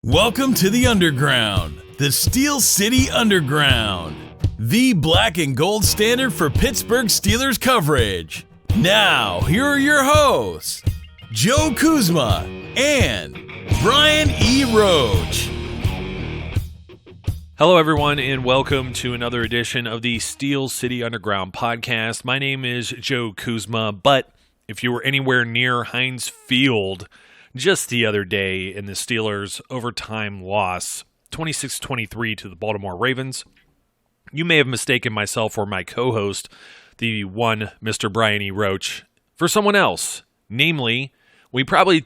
Welcome to the Underground, the Steel City Underground, the black and gold standard for Pittsburgh Steelers coverage. Now, here are your hosts, Joe Kuzma and Brian E. Roach. Hello, everyone, and welcome to another edition of the Steel City Underground podcast. My name is Joe Kuzma, but if you were anywhere near Heinz Field just the other day in the Steelers' overtime loss, 26-23 to the Baltimore Ravens, you may have mistaken myself or my co-host, the one Mr. Brian E. Roach, for someone else. Namely, we probably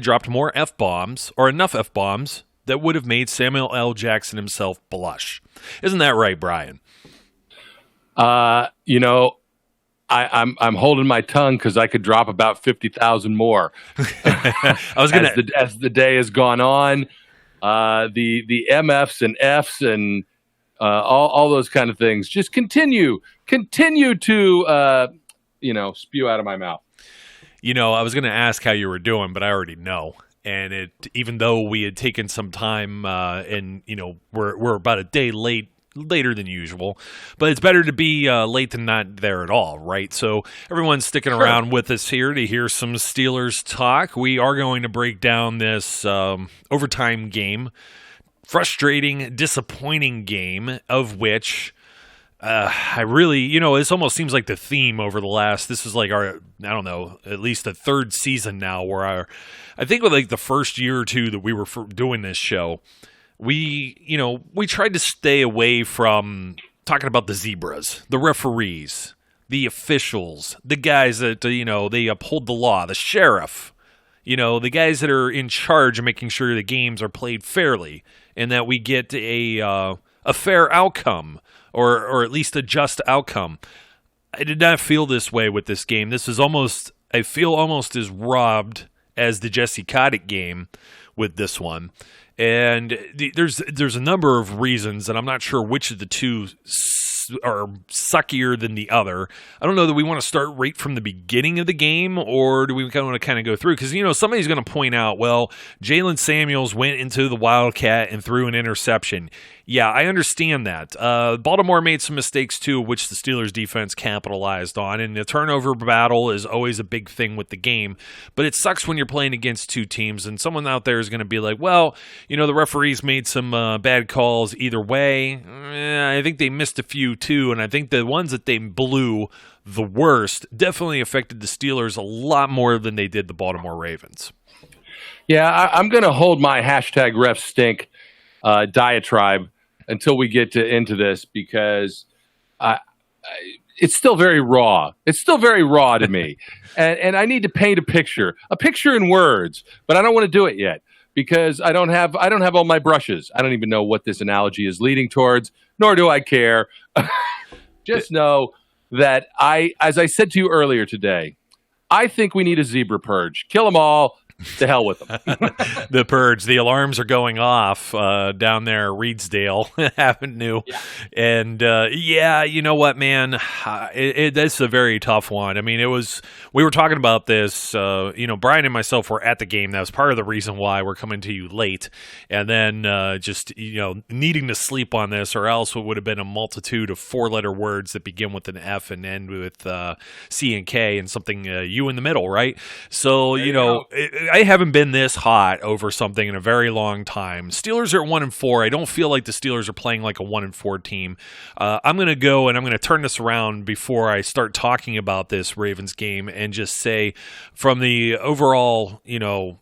dropped more F-bombs, or enough F-bombs, that would have made Samuel L. Jackson himself blush. Isn't that right, Brian? I'm holding my tongue because I could drop about 50,000 more. As the day has gone on, the MFs and Fs and all those kind of things just continue to spew out of my mouth. You know, I was going to ask how you were doing, but I already know. And even though we had taken some time, we're about a day later than usual, but it's better to be late than not there at all, right? So everyone's sticking around with us here to hear some Steelers talk. We are going to break down this overtime game, frustrating, disappointing game, of which this almost seems like the theme over the last, this is like our, I don't know, at least the third season now where I think with like the first year or two that we were doing this show, we tried to stay away from talking about the zebras, the referees, the officials, the guys that, they uphold the law, the sheriff, the guys that are in charge of making sure the games are played fairly and that we get a fair outcome or at least a just outcome. I did not feel this way with this game. This is I feel almost as robbed as the Jesse Cottick game with this one. And there's a number of reasons, and I'm not sure which of the two are suckier than the other. I don't know that we want to start right from the beginning of the game, or do we want to kind of go through? Because, somebody's going to point out, well, Jalen Samuels went into the Wildcat and threw an interception. Yeah, I understand that. Baltimore made some mistakes, too, which the Steelers' defense capitalized on, and the turnover battle is always a big thing with the game. But it sucks when you're playing against two teams, and someone out there is going to be like, well, the referees made some bad calls either way. I think they missed a few, too, and I think the ones that they blew the worst definitely affected the Steelers a lot more than they did the Baltimore Ravens. Yeah, I'm going to hold my #RefStink diatribe until we get into this because it's still very raw. It's still very raw to me. and I need to paint a picture in words, but I don't want to do it yet because I don't have all my brushes. I don't even know what this analogy is leading towards, nor do I care. Just know that as I said to you earlier today, I think we need a zebra purge. Kill them all. To hell with them. The purge. The alarms are going off down there, Reedsdale Avenue. Yeah. And, you know what, man? That's a very tough one. I mean, we were talking about this, Brian and myself were at the game. That was part of the reason why we're coming to you late. And then needing to sleep on this, or else it would have been a multitude of four-letter words that begin with an F and end with C and K and something U in the middle, right? So, I haven't been this hot over something in a very long time. Steelers are 1-4. I don't feel like the Steelers are playing like a 1-4 team. I'm going to go and I'm going to turn this around before I start talking about this Ravens game and just say from the overall,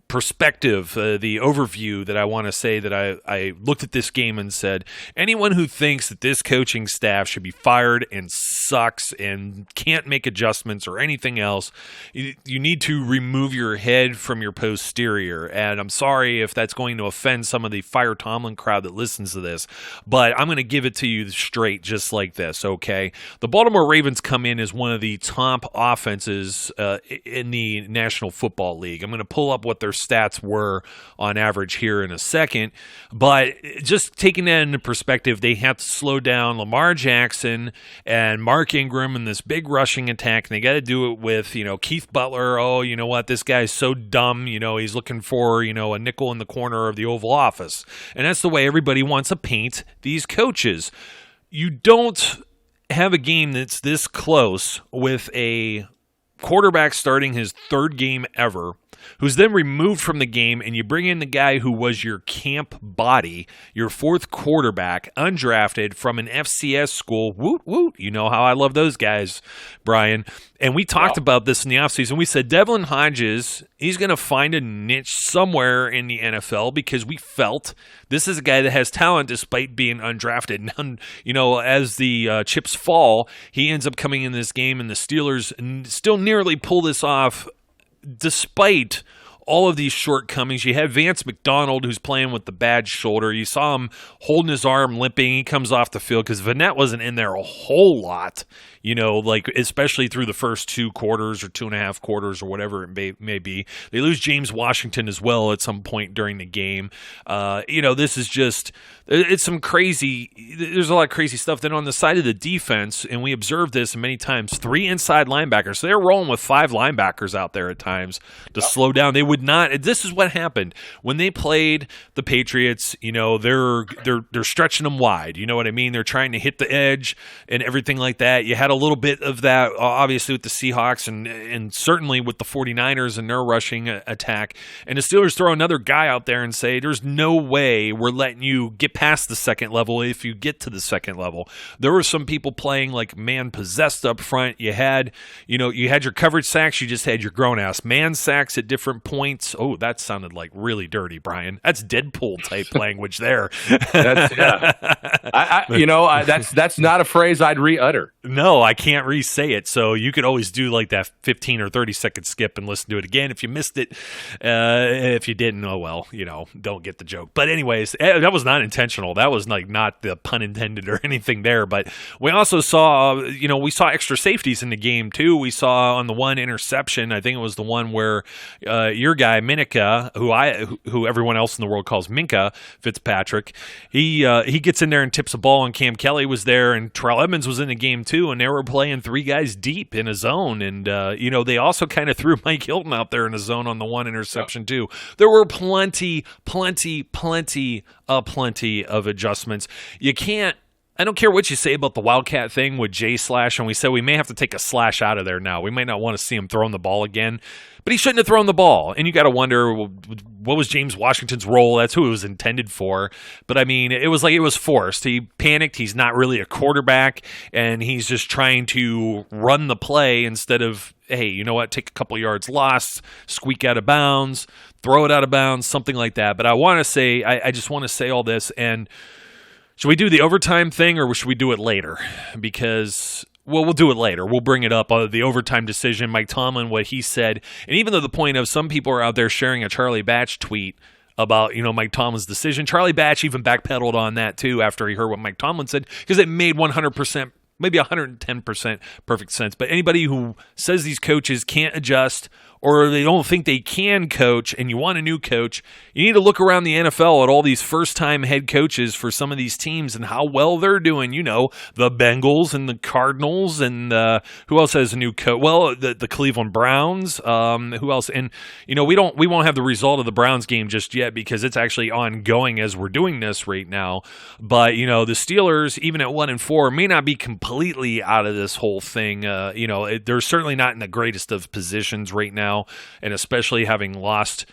perspective, the overview that I want to say that I looked at this game and said, anyone who thinks that this coaching staff should be fired and sucks and can't make adjustments or anything else, you need to remove your head from your posterior. And I'm sorry if that's going to offend some of the Fire Tomlin crowd that listens to this, but I'm going to give it to you straight just like this, okay? The Baltimore Ravens come in as one of the top offenses in the National Football League. I'm going to pull up what their stats were on average here in a second. But just taking that into perspective, they have to slow down Lamar Jackson and Mark Ingram in this big rushing attack, and they got to do it with, Keith Butler. Oh, you know what? This guy's so dumb. He's looking for, a nickel in the corner of the Oval Office. And that's the way everybody wants to paint these coaches. You don't have a game that's this close with a quarterback starting his third game ever, who's then removed from the game, and you bring in the guy who was your camp body, your fourth quarterback, undrafted from an FCS school. Woot, woot. You know how I love those guys, Brian. And we talked about this in the offseason. We said Devlin Hodges, he's going to find a niche somewhere in the NFL because we felt this is a guy that has talent despite being undrafted. And, as the chips fall, he ends up coming in this game, and the Steelers still nearly pull this off despite all of these shortcomings. You had Vance McDonald, who's playing with the bad shoulder. You saw him holding his arm, limping. He comes off the field because Vanette wasn't in there a whole lot, especially through the first 2 quarters or 2.5 quarters or whatever it may be. They lose James Washington as well at some point during the game. This is just, it's some crazy, there's a lot of crazy stuff. Then on the side of the defense, and we observed this many times, 3 inside linebackers. So they're rolling with 5 linebackers out there at times to slow down. They would not. This is what happened when they played the Patriots. They're stretching them wide. You know what I mean? They're trying to hit the edge and everything like that. You had a little bit of that, obviously, with the Seahawks and certainly with the 49ers and their rushing attack. And the Steelers throw another guy out there and say, there's no way we're letting you get past the second level if you get to the second level. There were some people playing like man possessed up front. You had your coverage sacks. You just had your grown-ass man sacks at different points. Oh, that sounded like really dirty, Brian. That's Deadpool type language there. That's not a phrase I'd re-utter. No, I can't re-say it. So you could always do like that 15 or 30 second skip and listen to it again if you missed it. If you didn't, oh well, don't get the joke. But anyways, that was not intentional. That was like not the pun intended or anything there. But we also saw, we saw extra safeties in the game too. We saw on the one interception, I think it was the one where your guy Minica, who everyone else in the world calls Minka Fitzpatrick, he gets in there and tips a ball, and Cam Kelly was there, and Terrell Edmonds was in the game too, and they were playing 3 guys deep in a zone, and they also kind of threw Mike Hilton out there in a zone on the one interception too. There were plenty of adjustments. I don't care what you say about the Wildcat thing with J Slash, and we said we may have to take a Slash out of there now. We might not want to see him throwing the ball again, but he shouldn't have thrown the ball. And you got to wonder, what was James Washington's role? That's who it was intended for. But I mean, it was like it was forced. He panicked. He's not really a quarterback, and he's just trying to run the play instead of, hey, you know what? Take a couple yards lost, squeak out of bounds, throw it out of bounds, something like that. But I want to say, I just want to say all this, and should we do the overtime thing or should we do it later? Because, we'll do it later. We'll bring it up, the overtime decision, Mike Tomlin, what he said. And even though the point of some people are out there sharing a Charlie Batch tweet about, Mike Tomlin's decision, Charlie Batch even backpedaled on that too after he heard what Mike Tomlin said, because it made 100%, maybe 110% perfect sense. But anybody who says these coaches can't adjust or they don't think they can coach and you want a new coach, you need to look around the NFL at all these first-time head coaches for some of these teams and how well they're doing. The Bengals and the Cardinals and who else has a new coach? Well, the Cleveland Browns. Who else? And, we won't have the result of the Browns game just yet because it's actually ongoing as we're doing this right now. But, the Steelers, even at 1-4, may not be completely out of this whole thing. They're certainly not in the greatest of positions right now. And especially having lost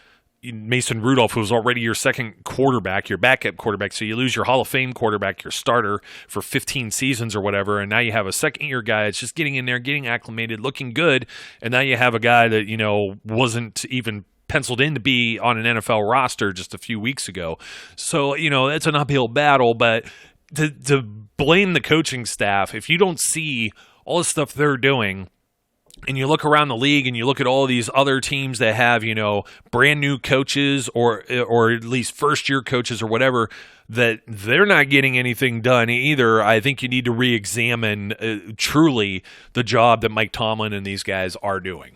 Mason Rudolph, who was already your second quarterback, your backup quarterback. So you lose your Hall of Fame quarterback, your starter for 15 seasons or whatever. And now you have a second-year guy that's just getting in there, getting acclimated, looking good. And now you have a guy that, wasn't even penciled in to be on an NFL roster just a few weeks ago. So, it's an uphill battle. But to blame the coaching staff, if you don't see all the stuff they're doing, and you look around the league and you look at all these other teams that have, brand new coaches or at least first year coaches or whatever, that they're not getting anything done either. I think you need to re-examine truly the job that Mike Tomlin and these guys are doing.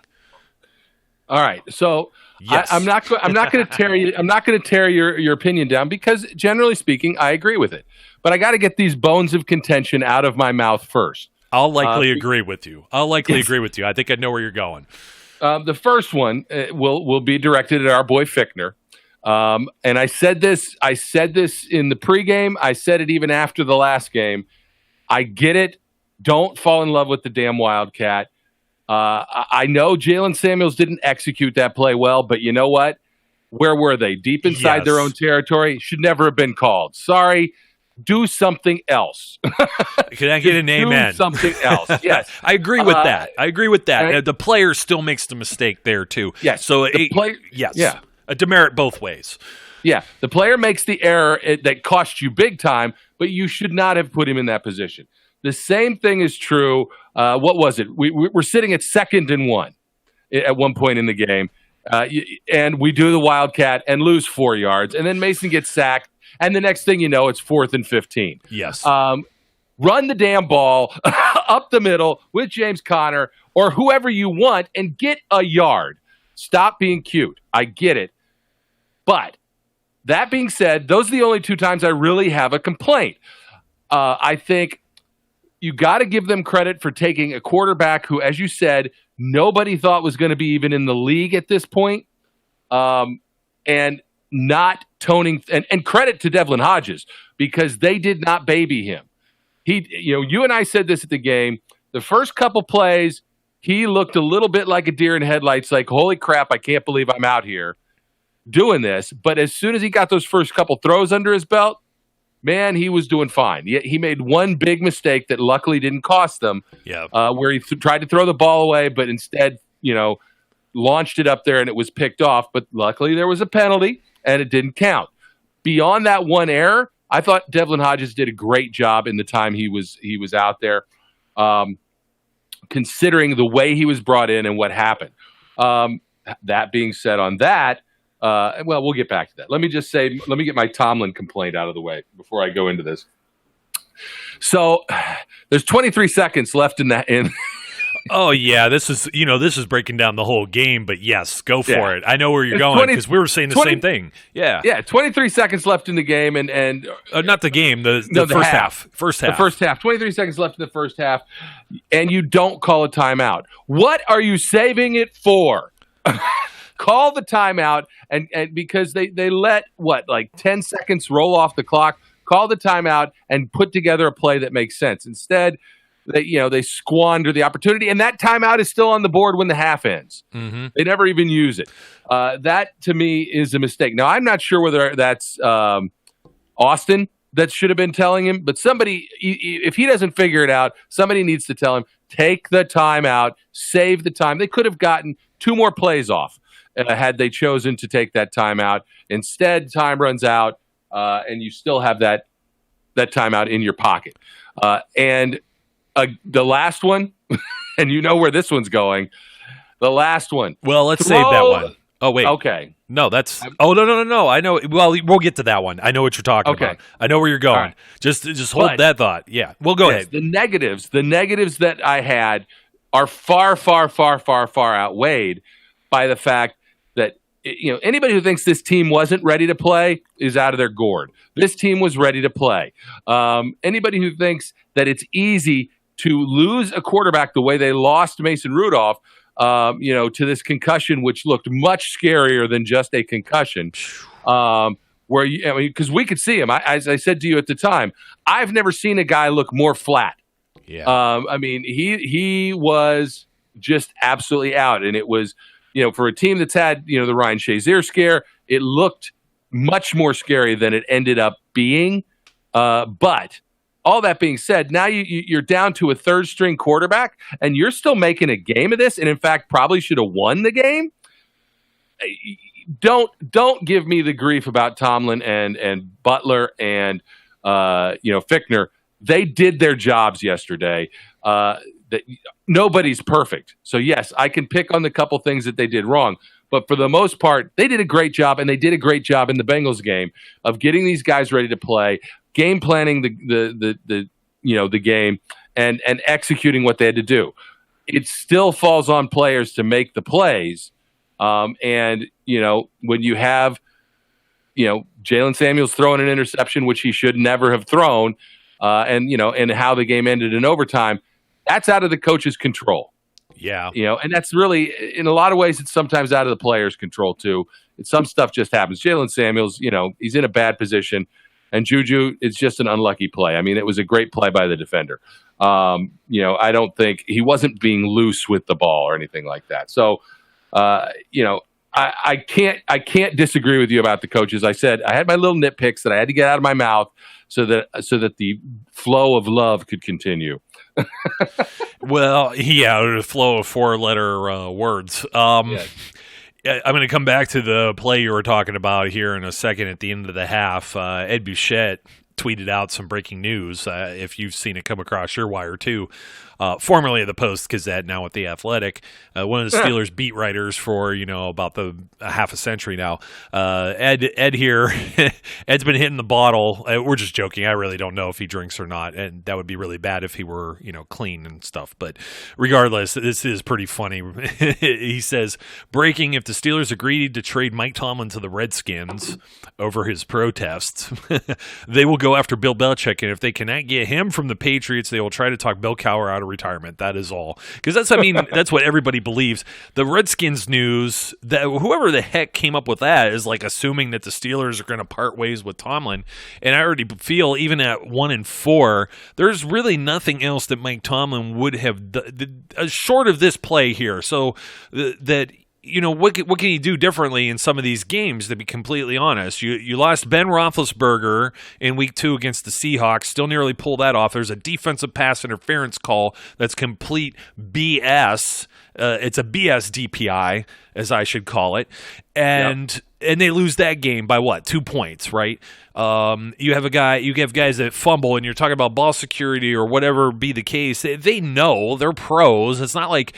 All right. So Yes. I'm not going to tear you. I'm not going to tear your opinion down because, generally speaking, I agree with it. But I got to get these bones of contention out of my mouth first. I'll likely agree with you. Agree with you. I think I know where you're going. The first one will be directed at our boy Fickner. And I said this in the pregame. I said it even after the last game. I get it. Don't fall in love with the damn Wildcat. I know Jalen Samuels didn't execute that play well, but you know what? Where were they? Deep inside their own territory. Should never have been called. Sorry. Do something else. Can I get an amen? Do something else. Yes. I agree with that. Right? The player still makes the mistake there, too. Yes. So, yes. Yeah. A demerit both ways. Yeah. The player makes the error that cost you big time, but you should not have put him in that position. The same thing is true. What was it? We're sitting at 2nd and 1 at one point in the game. And we do the Wildcat and lose 4 yards. And then Mason gets sacked. And the next thing you know, it's 4th and 15. Yes. Run the damn ball up the middle with James Conner or whoever you want and get a yard. Stop being cute. I get it. But that being said, those are the only 2 times I really have a complaint. I think you got to give them credit for taking a quarterback who, as you said, nobody thought was going to be even in the league at this point. And not toning and credit to Devlin Hodges because they did not baby him. You and I said this at the game. The first couple plays, he looked a little bit like a deer in headlights, like, holy crap, I can't believe I'm out here doing this. But as soon as he got those first couple throws under his belt, man, he was doing fine. He made one big mistake that luckily didn't cost them. Yeah. Where he tried to throw the ball away, but instead, launched it up there and it was picked off. But luckily there was a penalty. And it didn't count. Beyond that one error, I thought Devlin Hodges did a great job in the time he was out there, considering the way he was brought in and what happened. That being said on that, we'll get back to that. Let me just say, let me get my Tomlin complaint out of the way before I go into this. So there's 23 seconds left in that. Oh yeah, this is breaking down the whole game, but yes, go for it. I know where you're going because we were saying the same thing. Yeah, 23 seconds left in the game, and not the game, the first half. The first half. 23 seconds left in the first half, and you don't call a timeout. What are you saving it for? Call the timeout, and because they let 10 seconds roll off the clock. Call the timeout and put together a play that makes sense. Instead, they squander the opportunity, and that timeout is still on the board when the half ends. Mm-hmm. They never even use it. That, to me, is a mistake. Now, I'm not sure whether that's Austin that should have been telling him, but somebody, if he doesn't figure it out, somebody needs to tell him, take the timeout, save the time. They could have gotten 2 more plays off had they chosen to take that timeout. Instead, time runs out, and you still have that timeout in your pocket. The last one, and you know where this one's going. The last one. Well, let's save that one. Oh, wait. Okay. No, that's... Oh, no. I know. Well, we'll get to that one. I know what you're talking about. I know where you're going. Right. Just hold that thought. Yeah. Well, go ahead. The negatives that I had are far, far, far, far, far outweighed by the fact that anybody who thinks this team wasn't ready to play is out of their gourd. This team was ready to play. Anybody who thinks that it's easy to lose a quarterback the way they lost Mason Rudolph, to this concussion, which looked much scarier than just a concussion. Because we could see him. As I said to you at the time, I've never seen a guy look more flat. Yeah. He was just absolutely out, and it was, for a team that's had the Ryan Shazier scare, it looked much more scary than it ended up being. But all that being said, now you're down to a third-string quarterback, and you're still making a game of this, and in fact probably should have won the game. Don't give me the grief about Tomlin and Butler and Fickner. They did their jobs yesterday. Nobody's perfect, so yes, I can pick on the couple things that they did wrong. But for the most part, they did a great job, and they did a great job in the Bengals game of getting these guys ready to play, game planning the game, and executing what they had to do. It still falls on players to make the plays, And, when you have, Jalen Samuels throwing an interception, which he should never have thrown, and how the game ended in overtime, that's out of the coach's control. Yeah. And that's really, in a lot of ways, it's sometimes out of the player's control too. Some stuff just happens. Jalen Samuels, he's in a bad position, and Juju, it's just an unlucky play. I mean, it was a great play by the defender. I don't think he wasn't being loose with the ball or anything like that. So, I can't disagree with you about the coaches. I said I had my little nitpicks that I had to get out of my mouth so that the flow of love could continue. Well, yeah, the flow of 4-letter words. Yeah. I'm going to come back to the play you were talking about here in a second at the end of the half. Ed Bouchette tweeted out some breaking news, if you've seen it come across your wire too, formerly of the Post-Gazette, now with The Athletic, one of the Steelers beat writers for, about a half a century now. Ed here, Ed's been hitting the bottle. We're just joking. I really don't know if he drinks or not, and that would be really bad if he were, clean and stuff. But regardless, this is pretty funny. He says, breaking, if the Steelers agreed to trade Mike Tomlin to the Redskins over his protests, they will go after Bill Belichick, and if they cannot get him from the Patriots, they will try to talk Bill Cowher out of retirement. That is all. Because that's what everybody believes. The Redskins news, that whoever the heck came up with that is like assuming that the Steelers are going to part ways with Tomlin. And I already feel, even at 1-4, there's really nothing else that Mike Tomlin would have done, short of this play here. So that. What can you do differently in some of these games, to be completely honest? You lost Ben Roethlisberger in week 2 against the Seahawks, still nearly pulled that off. There's a defensive pass interference call that's complete BS. It's a BS DPI, as I should call it. And they lose that game by what? 2 points, right? You have guys that fumble, and you're talking about ball security or whatever be the case. They know, they're pros. It's not like,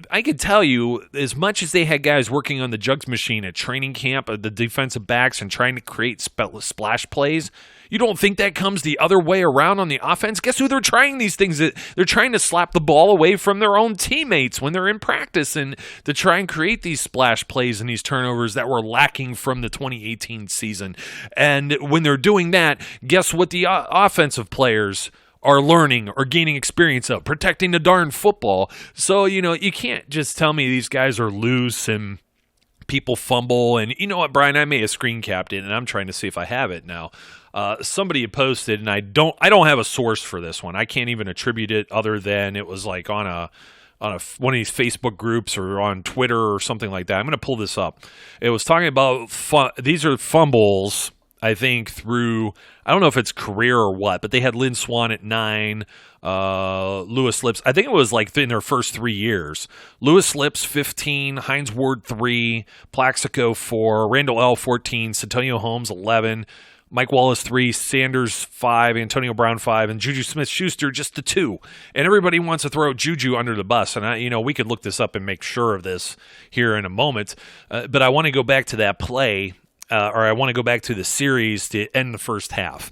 I could tell you, as much as they had guys working on the jugs machine at training camp, the defensive backs, and trying to create splash plays, you don't think that comes the other way around on the offense? Guess who they're trying these things at? They're trying to slap the ball away from their own teammates when they're in practice, and to try and create these splash plays and these turnovers that were lacking from the 2018 season. And when they're doing that, guess what the offensive players are learning or gaining experience of? Protecting the darn football. So, you can't just tell me these guys are loose and people fumble. And you know what, Brian, I may have screen capped it, and I'm trying to see if I have it now. Somebody had posted, and I don't have a source for this one. I can't even attribute it other than it was like on one of these Facebook groups or on Twitter or something like that. I'm going to pull this up. It was talking about these are fumbles, I think, through, I don't know if it's career or what, but they had Lynn Swann at 9, Lewis Lips, I think it was like in their first 3 years. Lewis Lips 15, Hines Ward 3, Plaxico 4, Randall L 14, Santonio Holmes 11, Mike Wallace 3, Sanders 5, Antonio Brown 5, and Juju Smith-Schuster just the 2. And everybody wants to throw Juju under the bus. And we could look this up and make sure of this here in a moment. But I want to go back to that play, or I want to go back to the series to end the first half.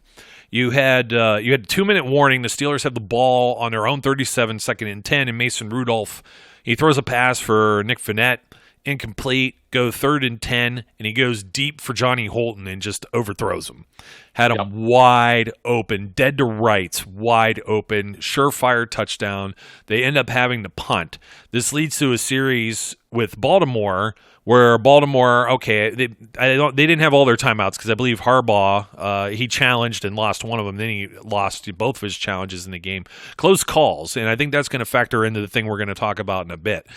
You had a 2-minute warning. The Steelers have the ball on their own 37, 2nd and 10, and Mason Rudolph, he throws a pass for Nick Fournette, incomplete, go 3rd and 10, and he goes deep for Johnny Holton and just overthrows him. Had him wide open, dead to rights, wide open, surefire touchdown. They end up having to punt. This leads to a series with Baltimore where Baltimore, they didn't have all their timeouts because I believe Harbaugh, he challenged and lost one of them. Then he lost both of his challenges in the game. Close calls, and I think that's going to factor into the thing we're going to talk about in a bit.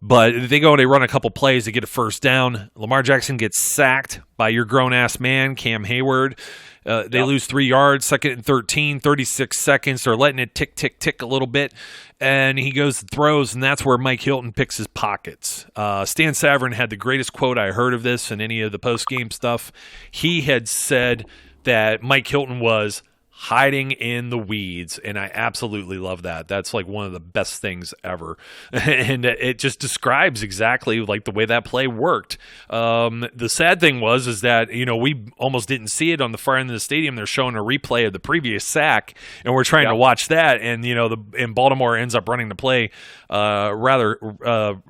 But they go and they run a couple plays, they get a first down. Lamar Jackson gets sacked by your grown-ass man, Cam Hayward. They lose 3 yards, 2nd and 13, 36 seconds. They're letting it tick, tick, tick a little bit. And he goes and throws, and that's where Mike Hilton picks his pockets. Stan Savran had the greatest quote I heard of this in any of the post-game stuff. He had said that Mike Hilton was hiding in the weeds, and I absolutely love that. That's like one of the best things ever, and it just describes exactly like the way that play worked. The sad thing is that we almost didn't see it on the far end of the stadium. They're showing a replay of the previous sack, and we're trying to watch that, and and Baltimore ends up running the play rather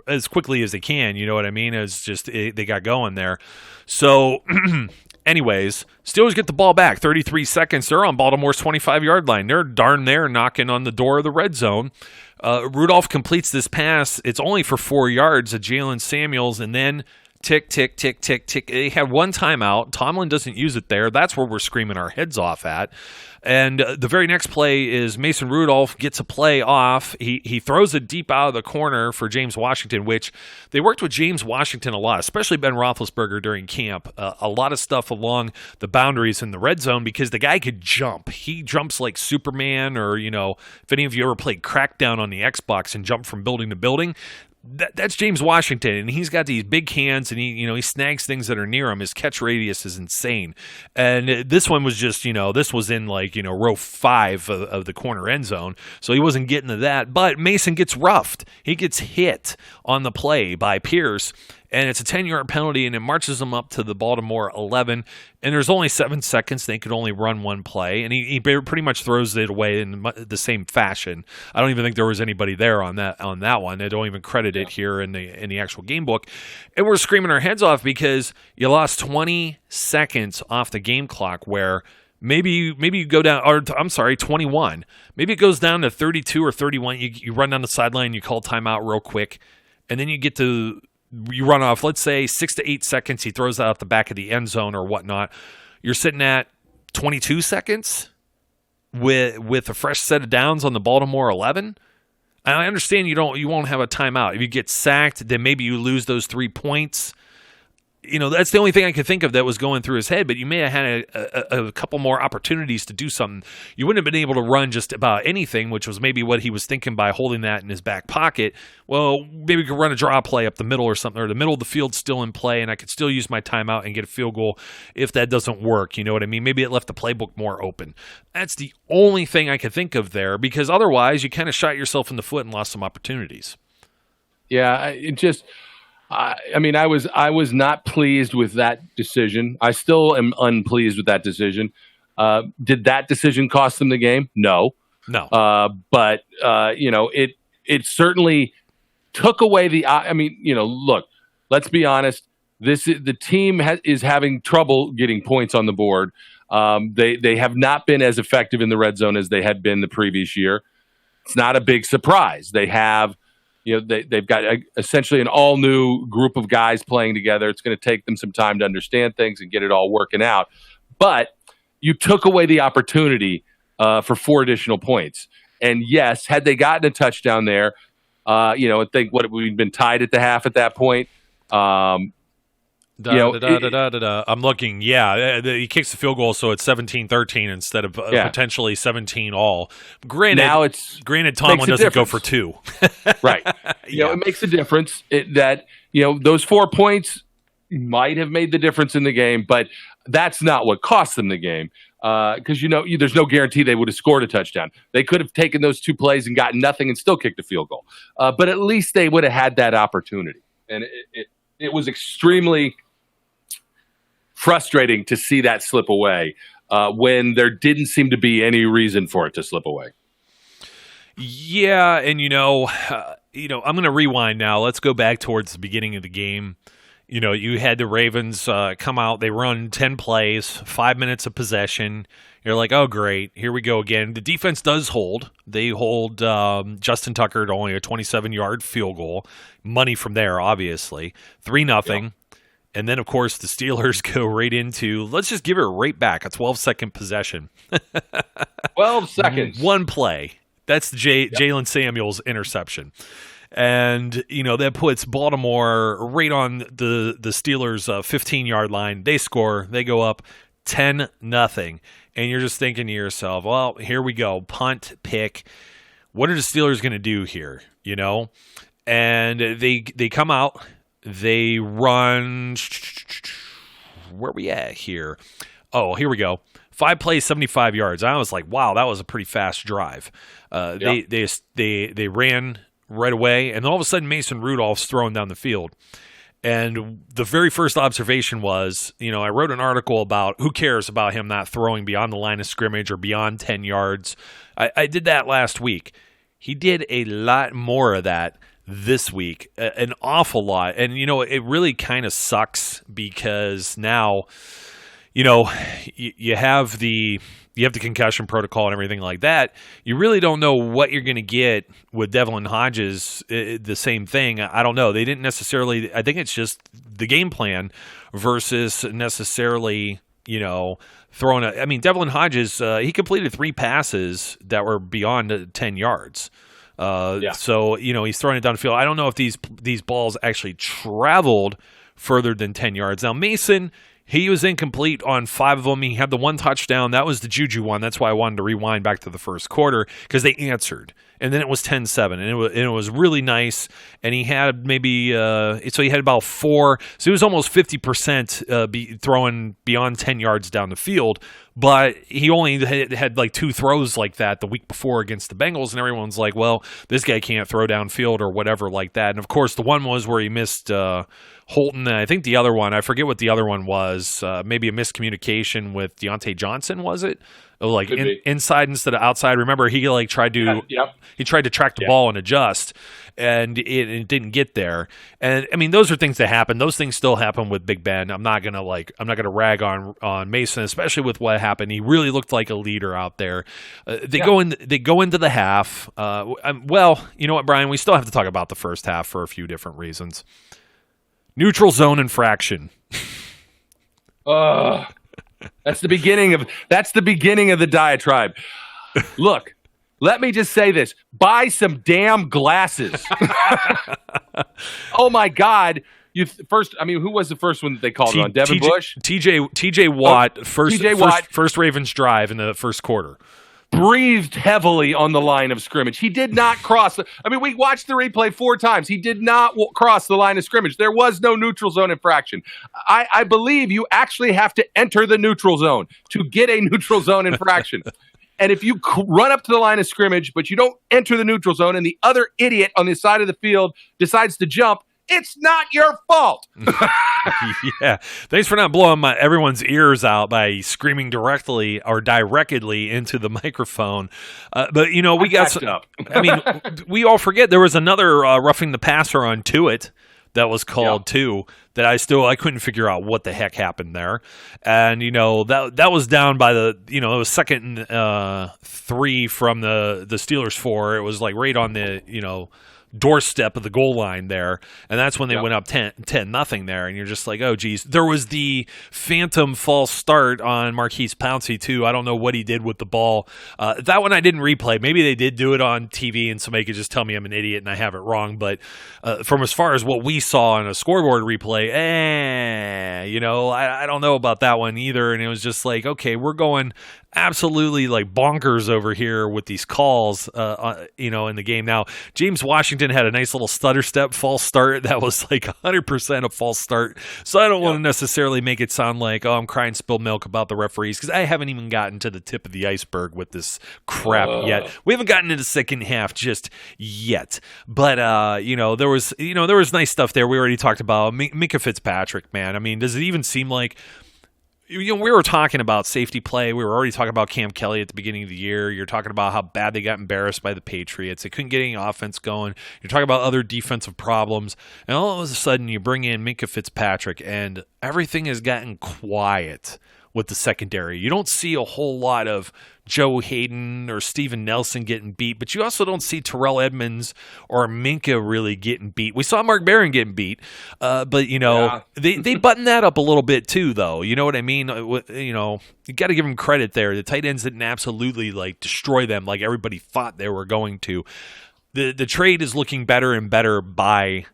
as quickly as they can. You know what I mean? It's just they got going there. So. Anyways, Steelers get the ball back, 33 seconds. They're on Baltimore's 25-yard line. They're darn near knocking on the door of the red zone. Rudolph completes this pass. It's only for 4 yards of Jalen Samuels, and then tick, tick, tick, tick, tick. They have one timeout. Tomlin doesn't use it there. That's where we're screaming our heads off at. And the very next play is Mason Rudolph gets a play off. He throws it deep out of the corner for James Washington, which they worked with James Washington a lot, especially Ben Roethlisberger during camp. A lot of stuff along the boundaries in the red zone because the guy could jump. He jumps like Superman, or, if any of you ever played Crackdown on the Xbox and jumped from building to building, that's James Washington, and he's got these big hands, and he snags things that are near him. His catch radius is insane. And this one was just, this was in row 5 of the corner end zone, so he wasn't getting to that. But Mason gets roughed. He gets hit on the play by Pierce, and it's a 10-yard penalty, and it marches them up to the Baltimore 11. And there's only 7 seconds. They could only run one play, and he pretty much throws it away in the same fashion. I don't even think there was anybody there on that one. They don't even credit it here in the actual game book. And we're screaming our heads off because you lost 20 seconds off the game clock, where maybe you go down, or I'm sorry, 21. Maybe it goes down to 32 or 31. You run down the sideline, you call timeout real quick, and then you run off, let's say, 6 to 8 seconds. He throws out the back of the end zone or whatnot. You're sitting at 22 seconds with a fresh set of downs on the Baltimore 11. And I understand you won't have a timeout. If you get sacked, then maybe you lose those 3 points. That's the only thing I could think of that was going through his head, but you may have had a couple more opportunities to do something. You wouldn't have been able to run just about anything, which was maybe what he was thinking by holding that in his back pocket. Well, maybe we could run a draw play up the middle or something, or the middle of the field's still in play, and I could still use my timeout and get a field goal if that doesn't work. You know what I mean? Maybe it left the playbook more open. That's the only thing I could think of there, because otherwise you kind of shot yourself in the foot and lost some opportunities. Yeah, I was not pleased with that decision. I still am unpleased with that decision. Did that decision cost them the game? No. But it certainly took away look, let's be honest. The team is having trouble getting points on the board. They have not been as effective in the red zone as they had been the previous year. It's not a big surprise. They have. They've got essentially an all-new group of guys playing together. It's going to take them some time to understand things and get it all working out. But you took away the opportunity for 4 additional points. And yes, had they gotten a touchdown there, I think we'd been tied at the half at that point. I'm looking. Yeah, he kicks the field goal, so it's 17-13 instead of potentially 17 all. Granted, Tomlin doesn't go for 2. Right. It makes a difference. Those 4 points might have made the difference in the game, but that's not what cost them the game. Because there's no guarantee they would have scored a touchdown. They could have taken those 2 plays and gotten nothing and still kicked a field goal. But at least they would have had that opportunity, and it was extremely frustrating to see that slip away when there didn't seem to be any reason for it to slip away. Yeah, and I'm going to rewind now. Let's go back towards the beginning of the game. You had the Ravens come out. They run 10 plays, 5 minutes of possession. You're like, oh, great. Here we go again. The defense does hold. They hold Justin Tucker to only a 27-yard field goal. Money from there, obviously. 3-0. Yeah. And then, of course, the Steelers go right into, let's just give it right back, a 12-second possession. 12 seconds. One play. That's the Jalen Samuels interception. And, that puts Baltimore right on the Steelers' 15-yard line. They score. They go up 10-0. And you're just thinking to yourself, well, here we go. Punt, pick. What are the Steelers going to do here? And they come out. They run. Where are we at here? Oh, here we go. 5 plays, 75 yards. I was like, wow, that was a pretty fast drive. They ran right away, and then all of a sudden Mason Rudolph's throwing down the field. And the very first observation was, I wrote an article about who cares about him not throwing beyond the line of scrimmage or beyond 10 yards. I did that last week. He did a lot more of that this week, an awful lot. And, it really kind of sucks because now, you have the concussion protocol and everything like that. You really don't know what you're going to get with Devlin Hodges. The same thing. I don't know. They didn't necessarily. I think it's just the game plan versus necessarily, throwing a. I mean, Devlin Hodges, he completed 3 passes that were beyond 10 yards. So, he's throwing it downfield. I don't know if these balls actually traveled further than 10 yards. Now, Mason, he was incomplete on 5 of them. He had the 1 touchdown. That was the Juju one. That's why I wanted to rewind back to the first quarter because they answered. And then it was 10-7, and it was really nice. And he had maybe so he had about 4. So he was almost 50% throwing beyond 10 yards down the field. But he only had like 2 throws like that the week before against the Bengals, and everyone's like, well, this guy can't throw downfield or whatever like that. And, of course, the one was where he missed Holton. I think the other one, I forget what the other one was, maybe a miscommunication with Deontay Johnson, was it? Like inside instead of outside. Remember, he tried to he tried to track the ball and adjust, and it didn't get there. And I mean, those are things that happen. Those things still happen with Big Ben. I'm not gonna rag on Mason, especially with what happened. He really looked like a leader out there. They go into the half. Well, you know what, Brian? We still have to talk about the first half for a few different reasons. Neutral zone infraction. That's the beginning of the diatribe. Look, let me just say this. Buy some damn glasses. Oh my God. Who was the first one that they called on? Devin Bush? TJ Watt, first Ravens drive in the first quarter. Breathed heavily on the line of scrimmage. He did not cross. We watched the replay 4 times. He did not cross the line of scrimmage. There was no neutral zone infraction. I believe you actually have to enter the neutral zone to get a neutral zone infraction. And if you run up to the line of scrimmage, but you don't enter the neutral zone, and the other idiot on the side of the field decides to jump, it's not your fault. Yeah. Thanks for not blowing everyone's ears out by screaming directly into the microphone. But, we got some, up. We all forget there was another roughing the passer on Tuitt that was called too, that I couldn't figure out what the heck happened there. And, that was down by it was 2nd and 3 from the Steelers 4. It was like right on the, doorstep of the goal line there, and that's when they went up 10-0 there, and you're just like, oh geez. There was the phantom false start on Marquise Pouncey too. I don't know what he did with the ball. That one I didn't replay. Maybe they did do it on TV and somebody could just tell me I'm an idiot and I have it wrong, but from as far as what we saw on a scoreboard replay, I don't know about that one either. And it was just like, okay, we're going absolutely like bonkers over here with these calls, in the game. Now, James Washington had a nice little stutter step false start that was like 100% a false start. So I don't want to necessarily make it sound like, oh, I'm crying spilled milk about the referees, because I haven't even gotten to the tip of the iceberg with this crap yet. We haven't gotten to the second half just yet. But there was nice stuff there. We already talked about Minkah Fitzpatrick, man. Does it even seem like we were talking about safety play. We were already talking about Cam Kelly at the beginning of the year. You're talking about how bad they got embarrassed by the Patriots. They couldn't get any offense going. You're talking about other defensive problems. And all of a sudden, you bring in Minkah Fitzpatrick, and everything has gotten quiet with the secondary. You don't see a whole lot of Joe Hayden or Steven Nelson getting beat, but you also don't see Terrell Edmonds or Minkah really getting beat. We saw Mark Barron getting beat, but they buttoned that up a little bit too, though. You know what I mean? You got to give them credit there. The tight ends didn't absolutely destroy them like everybody thought they were going to. The trade is looking better and better by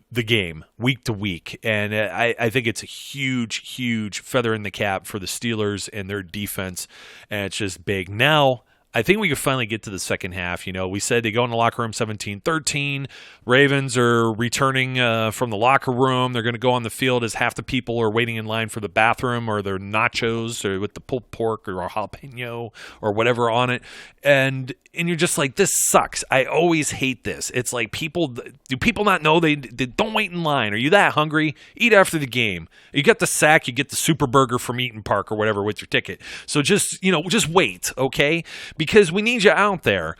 the game week to week, and I think it's a huge feather in the cap for the Steelers and their defense, and it's just big. Now I think we could finally get to the second half. We said they go in the locker room 17-13. Ravens are returning from the locker room. They're going to go on the field as half the people are waiting in line for the bathroom or their nachos or with the pulled pork or a jalapeno or whatever on it. And you're just like, this sucks. I always hate this. It's like do people not know they don't wait in line? Are you that hungry? Eat after the game. You get the sack, you get the super burger from Eaton Park or whatever with your ticket. So just wait, okay? Because we need you out there.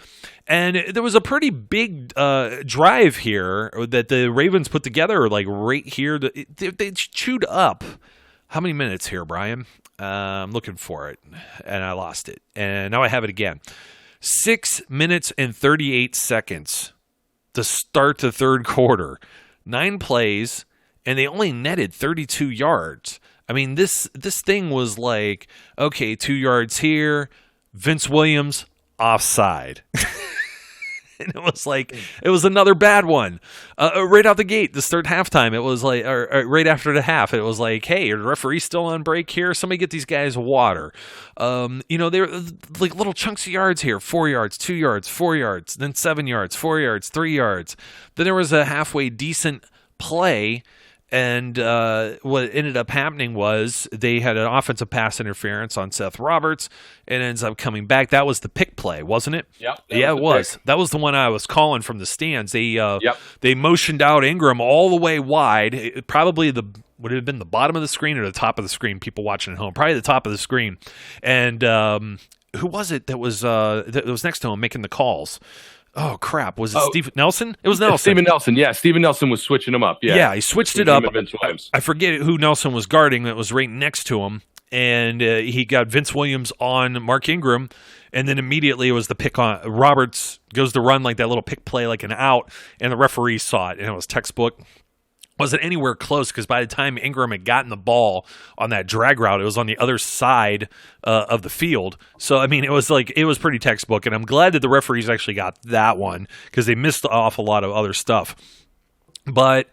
And there was a pretty big drive here that the Ravens put together, like right here. They chewed up. How many minutes here, Brian? I'm looking for it, and I lost it. And now I have it again. 6 minutes and 38 seconds to start the third quarter. 9 plays, and they only netted 32 yards. I mean, this thing was like, okay, 2 yards here. Vince Williams, offside. And it was another bad one. Right out the gate, this third halftime, it was like, or right after the half, it was like, hey, the referee's still on break here. Somebody get these guys water. They're like little chunks of yards here, 4 yards, 2 yards, 4 yards, then 7 yards, 4 yards, 3 yards. Then there was a halfway decent play. And what ended up happening was they had an offensive pass interference on Seth Roberts. It ends up coming back. That was the pick play, wasn't it? Yep. Yeah, it was. That was the one I was calling from the stands. They motioned out Ingram all the way wide. It probably would it have been the bottom of the screen or the top of the screen? People watching at home, probably the top of the screen. And who was it that was next to him making the calls? Oh, crap. Was it Steve Nelson? It was Nelson. Steven Nelson, yeah. Steven Nelson was switching him up. Yeah, he switched it up. I forget who Nelson was guarding that was right next to him. And he got Vince Williams on Mark Ingram. And then immediately it was the pick on. Roberts goes to run like that little pick play, like an out. And the referee saw it. And it was textbook. Wasn't anywhere close because by the time Ingram had gotten the ball on that drag route, it was on the other side of the field. So, I mean, it was pretty textbook, and I'm glad that the referees actually got that one because they missed off a lot of other stuff. But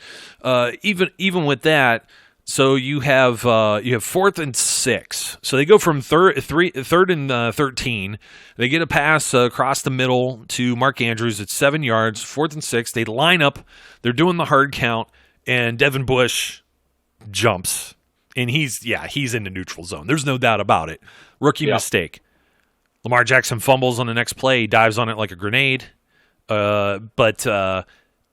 even with that, so you have 4th and 6. So they go from third and 13. They get a pass across the middle to Mark Andrews at 7 yards. 4th and 6. They line up. They're doing the hard count. And Devin Bush jumps, and he's in the neutral zone. There's no doubt about it. Rookie mistake. Lamar Jackson fumbles on the next play. He dives on it like a grenade, but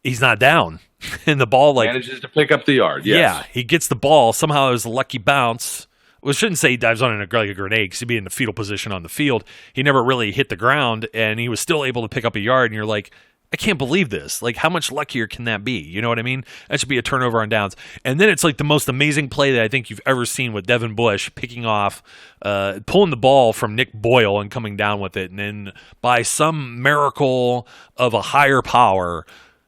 he's not down. And the ball manages to pick up the yard. Yes. Yeah, he gets the ball. Somehow it was a lucky bounce. Well, I shouldn't say he dives on it like a grenade because he'd be in the fetal position on the field. He never really hit the ground, and he was still able to pick up a yard, and you're like, I can't believe this. Like, how much luckier can that be? You know what I mean? That should be a turnover on downs. And then it's like the most amazing play that I think you've ever seen with Devin Bush picking off, pulling the ball from Nick Boyle and coming down with it. And then by some miracle of a higher power,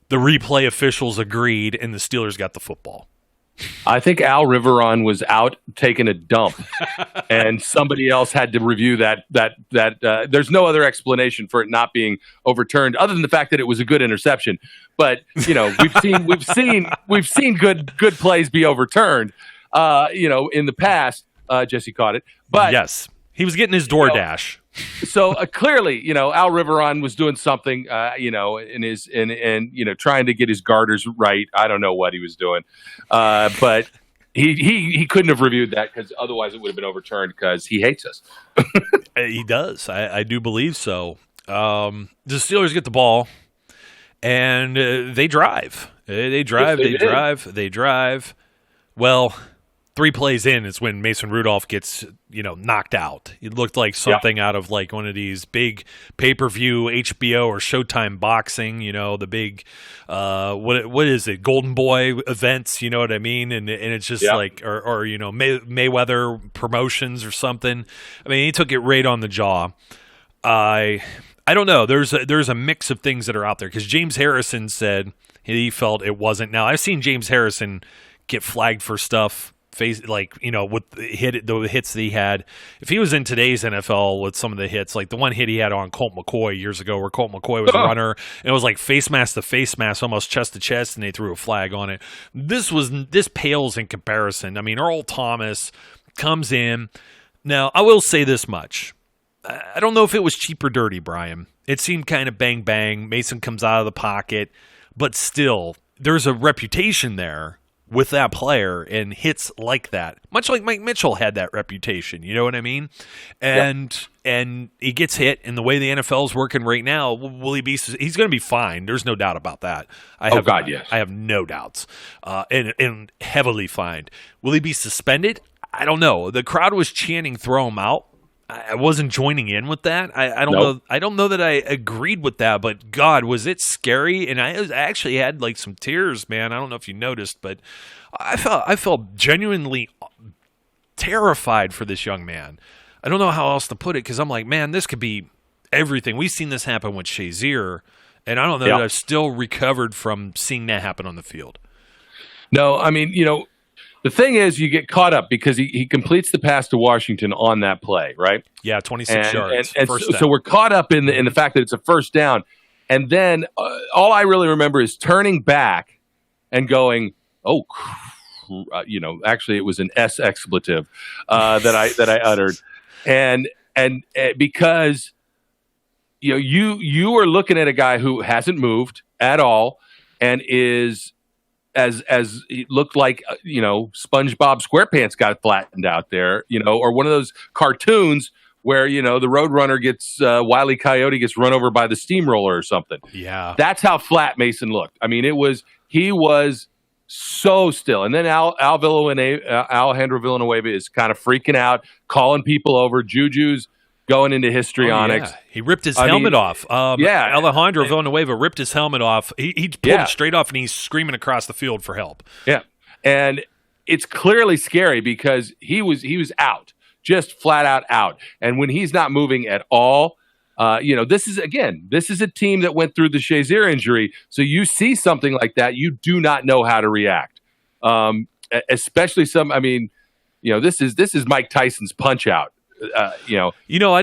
the replay officials agreed and the Steelers got the football. I think Al Riveron was out taking a dump, and somebody else had to review that. There's no other explanation for it not being overturned, other than the fact that it was a good interception. But we've seen good plays be overturned. In the past, Jesse caught it, but yes, he was getting his DoorDash. So clearly, Al Riveron was doing something, trying to get his garters right. I don't know what he was doing, but he couldn't have reviewed that because otherwise it would have been overturned because he hates us. He does. I do believe so. The Steelers get the ball and they drive. They drive. Well, 3 plays in is when Mason Rudolph gets, knocked out. It looked like something out of like one of these big pay-per-view HBO or Showtime boxing, the big, what is it, Golden Boy events, you know what I mean? And it's just like, or Mayweather promotions or something. I mean, he took it right on the jaw. I don't know. There's a mix of things that are out there because James Harrison said he felt it wasn't. Now, I've seen James Harrison get flagged for stuff. With the hits that he had. If he was in today's NFL with some of the hits, like the one hit he had on Colt McCoy years ago where Colt McCoy was a runner, and it was like face mask to face mask, almost chest to chest, and they threw a flag on it. This pales in comparison. I mean, Earl Thomas comes in. Now, I will say this much. I don't know if it was cheap or dirty, Brian. It seemed kind of bang bang. Mason comes out of the pocket, but still, there's a reputation there with that player and hits like that. Much like Mike Mitchell had that reputation, you know what I mean? And he gets hit, and the way the NFL is working right now, will he be? He's going to be fine. There's no doubt about that. Yes. I have no doubts, and heavily fined. Will he be suspended? I don't know. The crowd was chanting, "Throw him out." I wasn't joining in with that. I don't know. I don't know that I agreed with that, but God, was it scary? And I actually had like some tears, man. I don't know if you noticed, but I felt genuinely terrified for this young man. I don't know how else to put it, because I'm like, man, this could be everything. We've seen this happen with Shazier, and I don't know that I've still recovered from seeing that happen on the field. No, I mean, the thing is, you get caught up because he completes the pass to Washington on that play, right? Yeah, 26 yards. And so we're caught up in the fact that it's a first down. And then all I really remember is turning back and going, actually it was an S expletive that I uttered. And because you are looking at a guy who hasn't moved at all and is as it looked like SpongeBob SquarePants got flattened out there, or one of those cartoons where the Roadrunner gets Wile E. Coyote gets run over by the steamroller or something. Yeah, that's how flat Mason looked. I mean, he was so still. And then Alejandro Villanueva is kind of freaking out, calling people over. Juju's going into histrionics. Yeah. He ripped his helmet off. Alejandro Villanueva ripped his helmet off. He pulled it straight off, and he's screaming across the field for help. Yeah, and it's clearly scary because he was out, just flat out. And when he's not moving at all, this is a team that went through the Shazier injury. So you see something like that, you do not know how to react. Especially this is Mike Tyson's Punch Out. I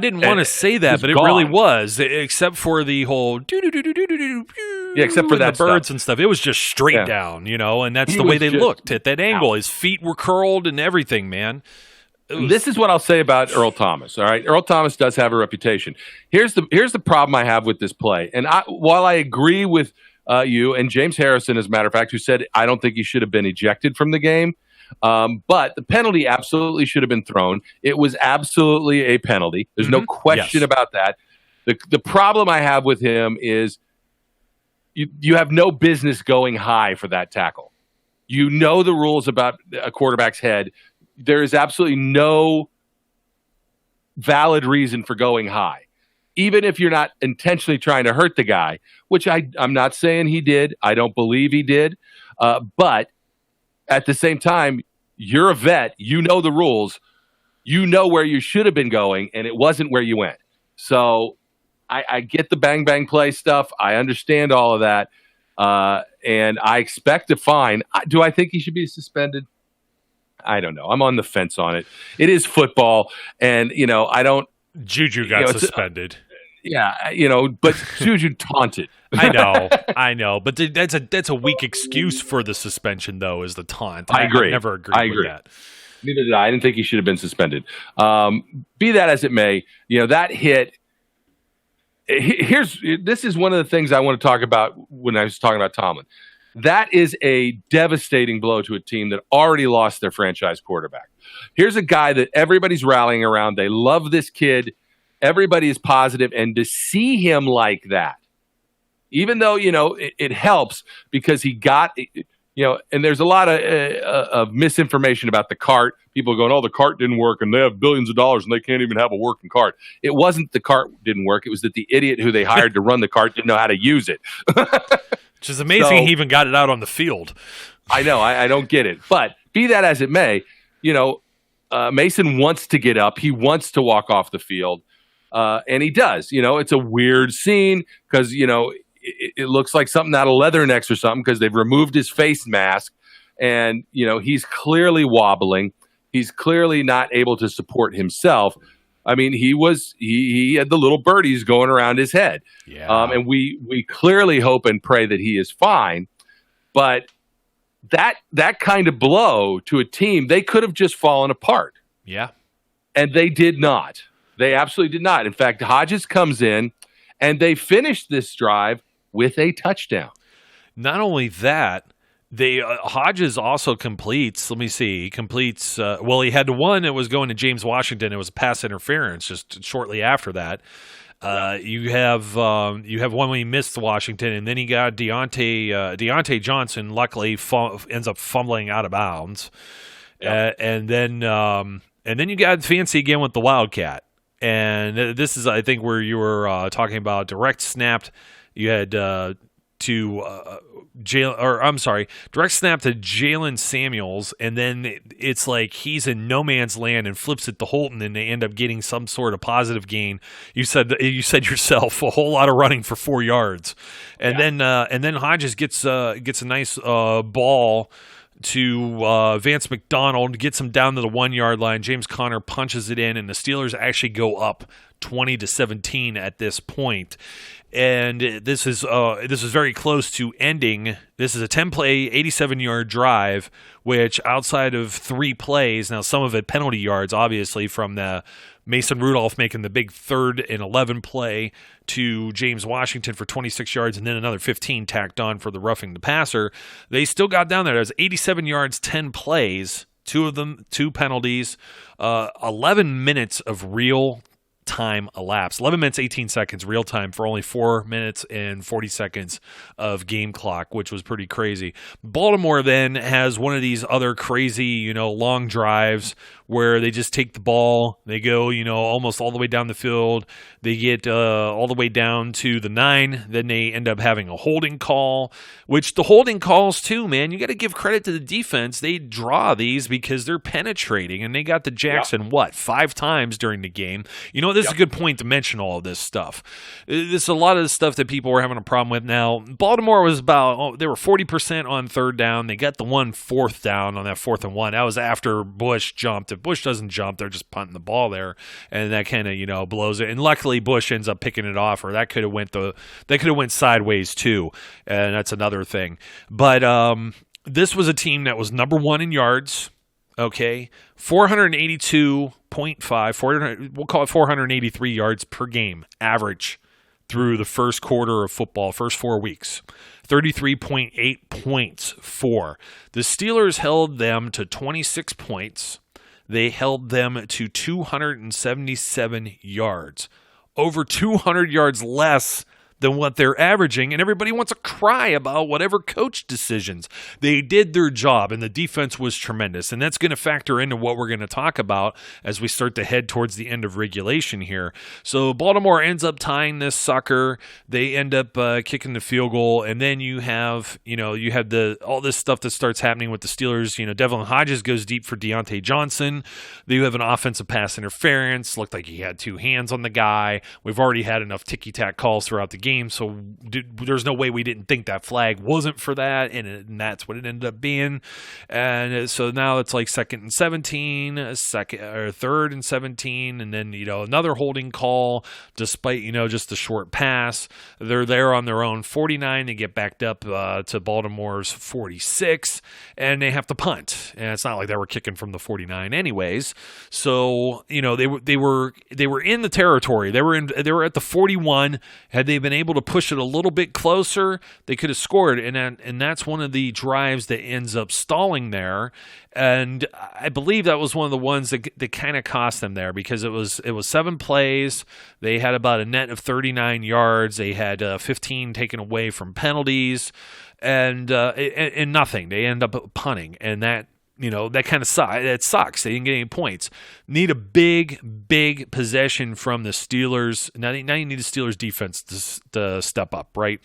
didn't want to say that, but it really was, except for the whole except for that the birds and stuff. It was just straight down, and that's the way they looked at that angle. His feet were curled and everything, man. This is what I'll say about Earl Thomas. All right, Earl Thomas does have a reputation. Here's the problem I have with this play, and while I agree with you and James Harrison, as a matter of fact, who said I don't think he should have been ejected from the game. But the penalty absolutely should have been thrown. It was absolutely a penalty. There's no question about that. The problem I have with him is you have no business going high for that tackle. You know the rules about a quarterback's head. There is absolutely no valid reason for going high, even if you're not intentionally trying to hurt the guy, which I'm not saying he did. I don't believe he did. But at the same time, you're a vet. You know the rules. You know where you should have been going, and it wasn't where you went. So I get the bang play stuff. I understand all of that, and I expect a fine. Do I think he should be suspended? I don't know. I'm on the fence on it. It is football, and I don't. Juju got suspended. But Juju taunted. I know, but that's a weak excuse for the suspension, though, is the taunt. I agree. I never agreed with that. Neither did I. I didn't think he should have been suspended. Be that as it may, that hit. This is one of the things I want to talk about when I was talking about Tomlin. That is a devastating blow to a team that already lost their franchise quarterback. Here's a guy that everybody's rallying around. They love this kid. Everybody is positive, and to see him like that, even though it helps because he got and there's a lot of misinformation about the cart. People going, "Oh, the cart didn't work, and they have billions of dollars, and they can't even have a working cart." It wasn't the cart didn't work; it was that the idiot who they hired to run the cart didn't know how to use it. Which is amazing. He even got it out on the field. I know. I don't get it, but be that as it may, Mason wants to get up. He wants to walk off the field. And he does. It's a weird scene because, it looks like something out of Leathernecks or something because they've removed his face mask and, he's clearly wobbling. He's clearly not able to support himself. I mean, he had the little birdies going around his head. Yeah. And we clearly hope and pray that he is fine. But that kind of blow to a team, they could have just fallen apart. Yeah. And they did not. They absolutely did not. In fact, Hodges comes in, and they finished this drive with a touchdown. Not only that, Hodges also completes. Let me see. He completes. He had one that was going to James Washington. It was a pass interference just shortly after that. You have one when he missed Washington, and then he got Deontay Johnson. Luckily, ends up fumbling out of bounds, and then you got fancy again with the Wildcat. And this is, I think, where you were talking about direct snapped. You had direct snap to Jalen Samuels, and then it's like he's in no man's land and flips it to Holton, and they end up getting some sort of positive gain. You said yourself, a whole lot of running for 4 yards, and then Hodges gets a nice ball to Vance McDonald, gets him down to the 1 yard line. James Conner punches it in, and the Steelers actually go up 20-17 at this point. And this is very close to ending. This is a 10-play, 87-yard drive, which outside of 3 plays, now some of it penalty yards, obviously, from the Mason Rudolph making the big 3rd and 11 play to James Washington for 26 yards, and then another 15 tacked on for the roughing the passer. They still got down there. That was 87 yards, 10 plays, 2 of them, 2 penalties, 11 minutes of real time elapsed. 11 minutes, 18 seconds real time for only 4 minutes and 40 seconds of game clock, which was pretty crazy. Baltimore then has one of these other crazy, long drives where they just take the ball, they go, almost all the way down the field, they get all the way down to the 9, then they end up having a holding call, which the holding calls too, man, you got to give credit to the defense. They draw these because they're penetrating, and they got the Jackson, 5 times during the game. This is a good point to mention all of this stuff. This is a lot of the stuff that people were having a problem with. Now, Baltimore was they were 40% on 3rd down. They got the 4th down on that 4th and 1. That was after Bush jumped. If Bush doesn't jump, they're just punting the ball there, and that kind of blows it. And luckily, Bush ends up picking it off, or that could have went sideways too, and that's another thing. But this was a team that was number 1 in yards. Okay, 482.5, we'll call it 483 yards per game average through the first quarter of football, first 4 weeks. 33.8 points for. The Steelers held them to 26 points. They held them to 277 yards. Over 200 yards less than what they're averaging, and everybody wants to cry about whatever coach decisions. They did their job, and the defense was tremendous, and that's going to factor into what we're going to talk about as we start to head towards the end of regulation here. So Baltimore ends up tying this sucker. They end up kicking the field goal, and then you have all this stuff that starts happening with the Steelers. Devlin Hodges goes deep for Deontay Johnson. You have an offensive pass interference. Looked like he had 2 hands on the guy. We've already had enough ticky-tack calls throughout the game, so there's no way we didn't think that flag wasn't for that, and that's what it ended up being. And so now it's like 2nd and 17, 3rd and 17, and then another holding call despite just the short pass. They're there on their own 49. They get backed up to Baltimore's 46, and they have to punt. And it's not like they were kicking from the 49 anyways. So they were in the territory. They were at the 41. Had they been able to push it a little bit closer, they could have scored, and that's one of the drives that ends up stalling there. And I believe that was one of the ones that kind of cost them there, because it was 7 plays. They had about a net of 39 yards. They had 15 taken away from penalties, and nothing. They end up punting, and that kind of sucks. It sucks. They didn't get any points. Need a big possession from the Steelers. Now you need the Steelers defense to step up, right?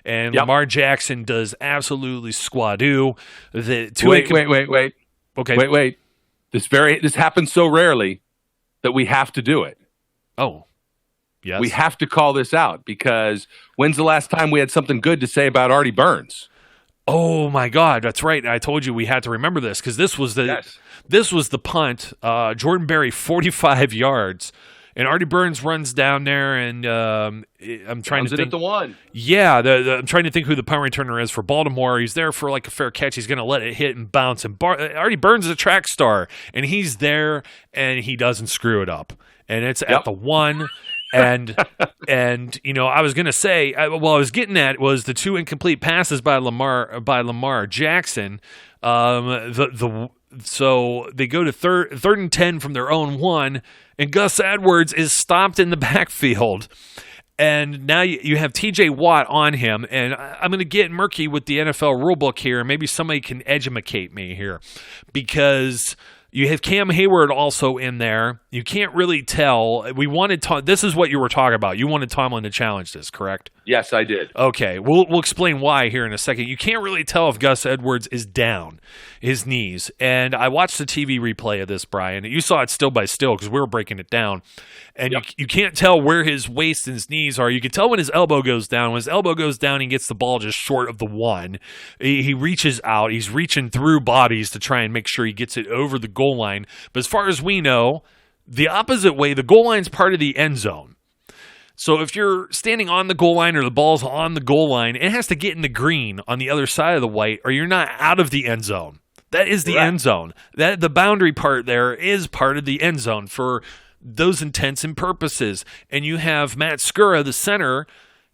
And Lamar Jackson does absolutely squadoo. Wait. Okay. Wait. This happens so rarely that we have to do it. Oh. Yes. We have to call this out, because when's the last time we had something good to say about Artie Burns? Oh my God, that's right. I told you we had to remember this, because this was the punt. Jordan Berry, 45 yards, and Artie Burns runs down there, and I'm trying to think. At the 1. Yeah, I'm trying to think who the punt returner is for Baltimore. He's there for like a fair catch. He's going to let it hit and bounce. And Artie Burns is a track star, and he's there, and he doesn't screw it up. and it's at the 1. And I was gonna say, I was getting at was the 2 incomplete passes by Lamar Jackson. So they go to third and 10 from their own 1, and Gus Edwards is stopped in the backfield. And now you have TJ Watt on him, and I'm going to get murky with the NFL rulebook here, and maybe somebody can educate me here, because you have Cam Hayward also in there. You can't really tell. This is what you were talking about. You wanted Tomlin to challenge this, correct? Yes, I did. Okay, we'll explain why here in a second. You can't really tell if Gus Edwards is down his knees. And I watched the TV replay of this, Brian. You saw it still by still because we were breaking it down. And you can't tell where his waist and his knees are. You can tell when his elbow goes down. When his elbow goes down, he gets the ball just short of the 1. He reaches out. He's reaching through bodies to try and make sure he gets it over the goal line. But as far as we know, the opposite way, the goal line's part of the end zone. So if you're standing on the goal line or the ball's on the goal line, it has to get in the green on the other side of the white, or you're not out of the end zone. That is the end zone. The boundary part there is part of the end zone for those intents and purposes. And you have Matt Skura, the center,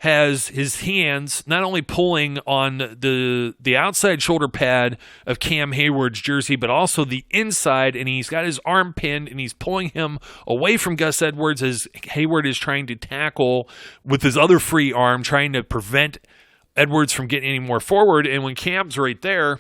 has his hands not only pulling on the outside shoulder pad of Cam Hayward's jersey, but also the inside, and he's got his arm pinned, and he's pulling him away from Gus Edwards as Hayward is trying to tackle with his other free arm, trying to prevent Edwards from getting any more forward. And when Cam's right there,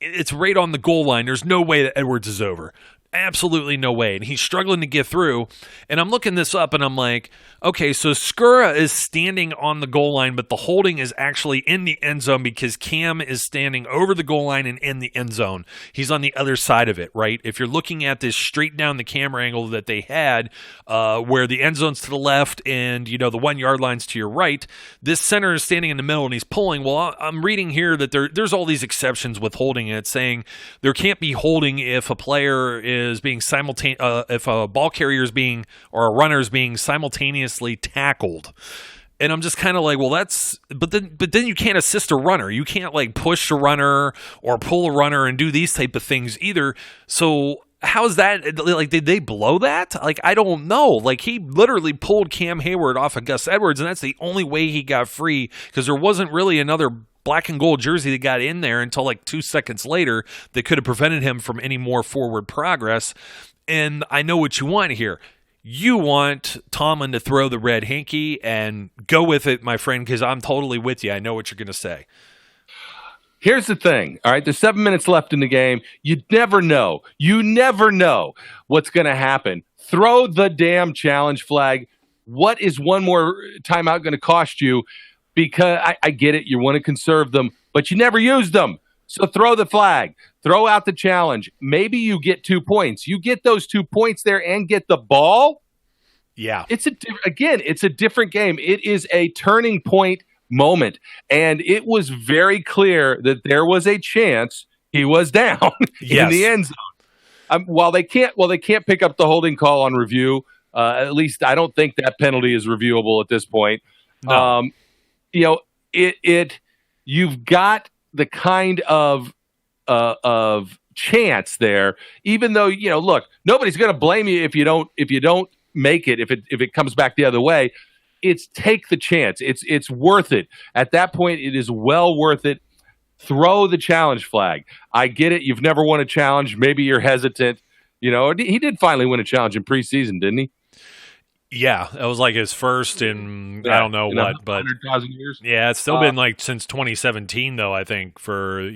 it's right on the goal line. There's no way that Edwards is over. Absolutely no way. And he's struggling to get through. And I'm looking this up, and I'm like, okay, so Skura is standing on the goal line, but the holding is actually in the end zone because Cam is standing over the goal line and in the end zone. He's on the other side of it, right? If you're looking at this straight down the camera angle that they had, where the end zone's to the left and, the 1 yard line's to your right, this center is standing in the middle and he's pulling. Well, I'm reading here that there's all these exceptions with holding, and it's saying there can't be holding if a player is being if a ball carrier is being, or a runner is being simultaneously tackled. And I'm just kind of like, well, but then you can't assist a runner. You can't like push a runner or pull a runner and do these type of things either. So how's that? Like, did they blow that? Like, I don't know. Like, he literally pulled Cam Hayward off of Gus Edwards, and that's the only way he got free, because there wasn't really another black and gold jersey that got in there until like 2 seconds later that could have prevented him from any more forward progress. And I know what you want here. You want Tomlin to throw the red hanky and go with it, my friend, because I'm totally with you. I know what you're going to say. Here's the thing. All right, there's 7 minutes left in the game. You never know. You never know what's going to happen. Throw the damn challenge flag. What is one more timeout going to cost you? Because I get it, you want to conserve them, but you never use them. So throw the flag, throw out the challenge. Maybe you get 2 points. You get those 2 points there and get the ball. Yeah. It's a different game. It is a turning point moment. And it was very clear that there was a chance he was down in the end zone. While they can't pick up the holding call on review, at least I don't think that penalty is reviewable at this point. No. You've got the kind of chance there, even though, look, nobody's going to blame you if you don't make it, if it comes back the other way. It's take the chance. It's worth it. At that point, it is well worth it. Throw the challenge flag. I get it. You've never won a challenge. Maybe you're hesitant. He did finally win a challenge in preseason, didn't he? Yeah, that was like his first in I don't know what, but 100,000 years. Yeah, it's still been like since 2017 though, I think, for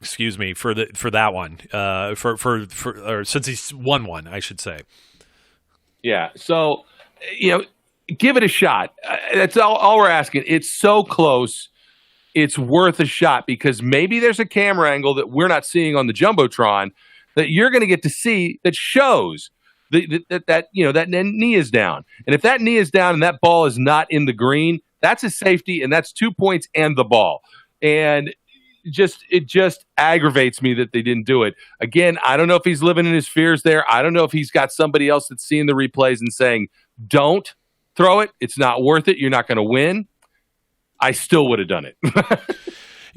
excuse me, for that one. Or since he's won one, I should say. Yeah. So, give it a shot. That's all we're asking. It's so close. It's worth a shot, because maybe there's a camera angle that we're not seeing on the Jumbotron that you're going to get to see that shows that knee is down. And if that knee is down and that ball is not in the green, that's a safety, and that's 2 points and the ball. And it just aggravates me that they didn't do it. Again, I don't know if he's living in his fears there. I don't know if he's got somebody else that's seeing the replays and saying, don't throw it. It's not worth it. You're not going to win. I still would have done it.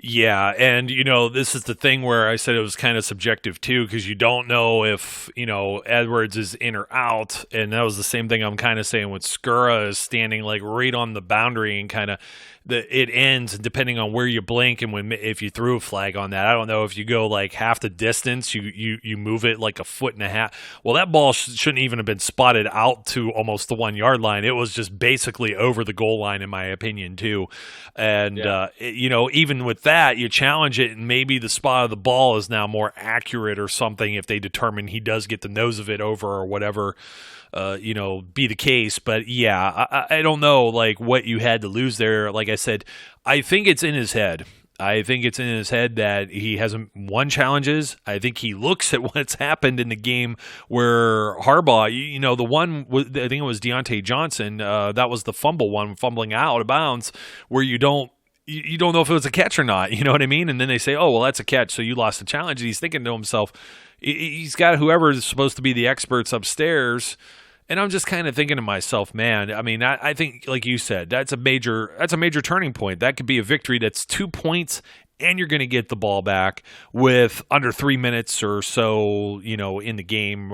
Yeah, and this is the thing where I said it was kind of subjective too, because you don't know if Edwards is in or out, and that was the same thing I'm kind of saying with Skura is standing like right on the boundary, and kind of it ends depending on where you blink and if you threw a flag on that. I don't know if you go like half the distance, you move it like a foot and a half. Well, that ball shouldn't even have been spotted out to almost the 1 yard line. It was just basically over the goal line, in my opinion, too. And even with that, you challenge it, and maybe the spot of the ball is now more accurate or something if they determine he does get the nose of it over or whatever. Be the case. But yeah, I don't know like what you had to lose there. Like I said, I think it's in his head. I think it's in his head that he hasn't won challenges. I think he looks at what's happened in the game where Harbaugh, the one, I think it was Deontay Johnson, that was the fumble one, fumbling out of bounds, where you don't know if it was a catch or not. You know what I mean? And then they say, oh, well, that's a catch, so you lost the challenge. And he's thinking to himself, he's got whoever is supposed to be the experts upstairs. And I'm just kind of thinking to myself, man, I mean, I think, like you said, that's a major turning point. That could be a victory that's 2 points, and you're going to get the ball back with under 3 minutes or so, in the game,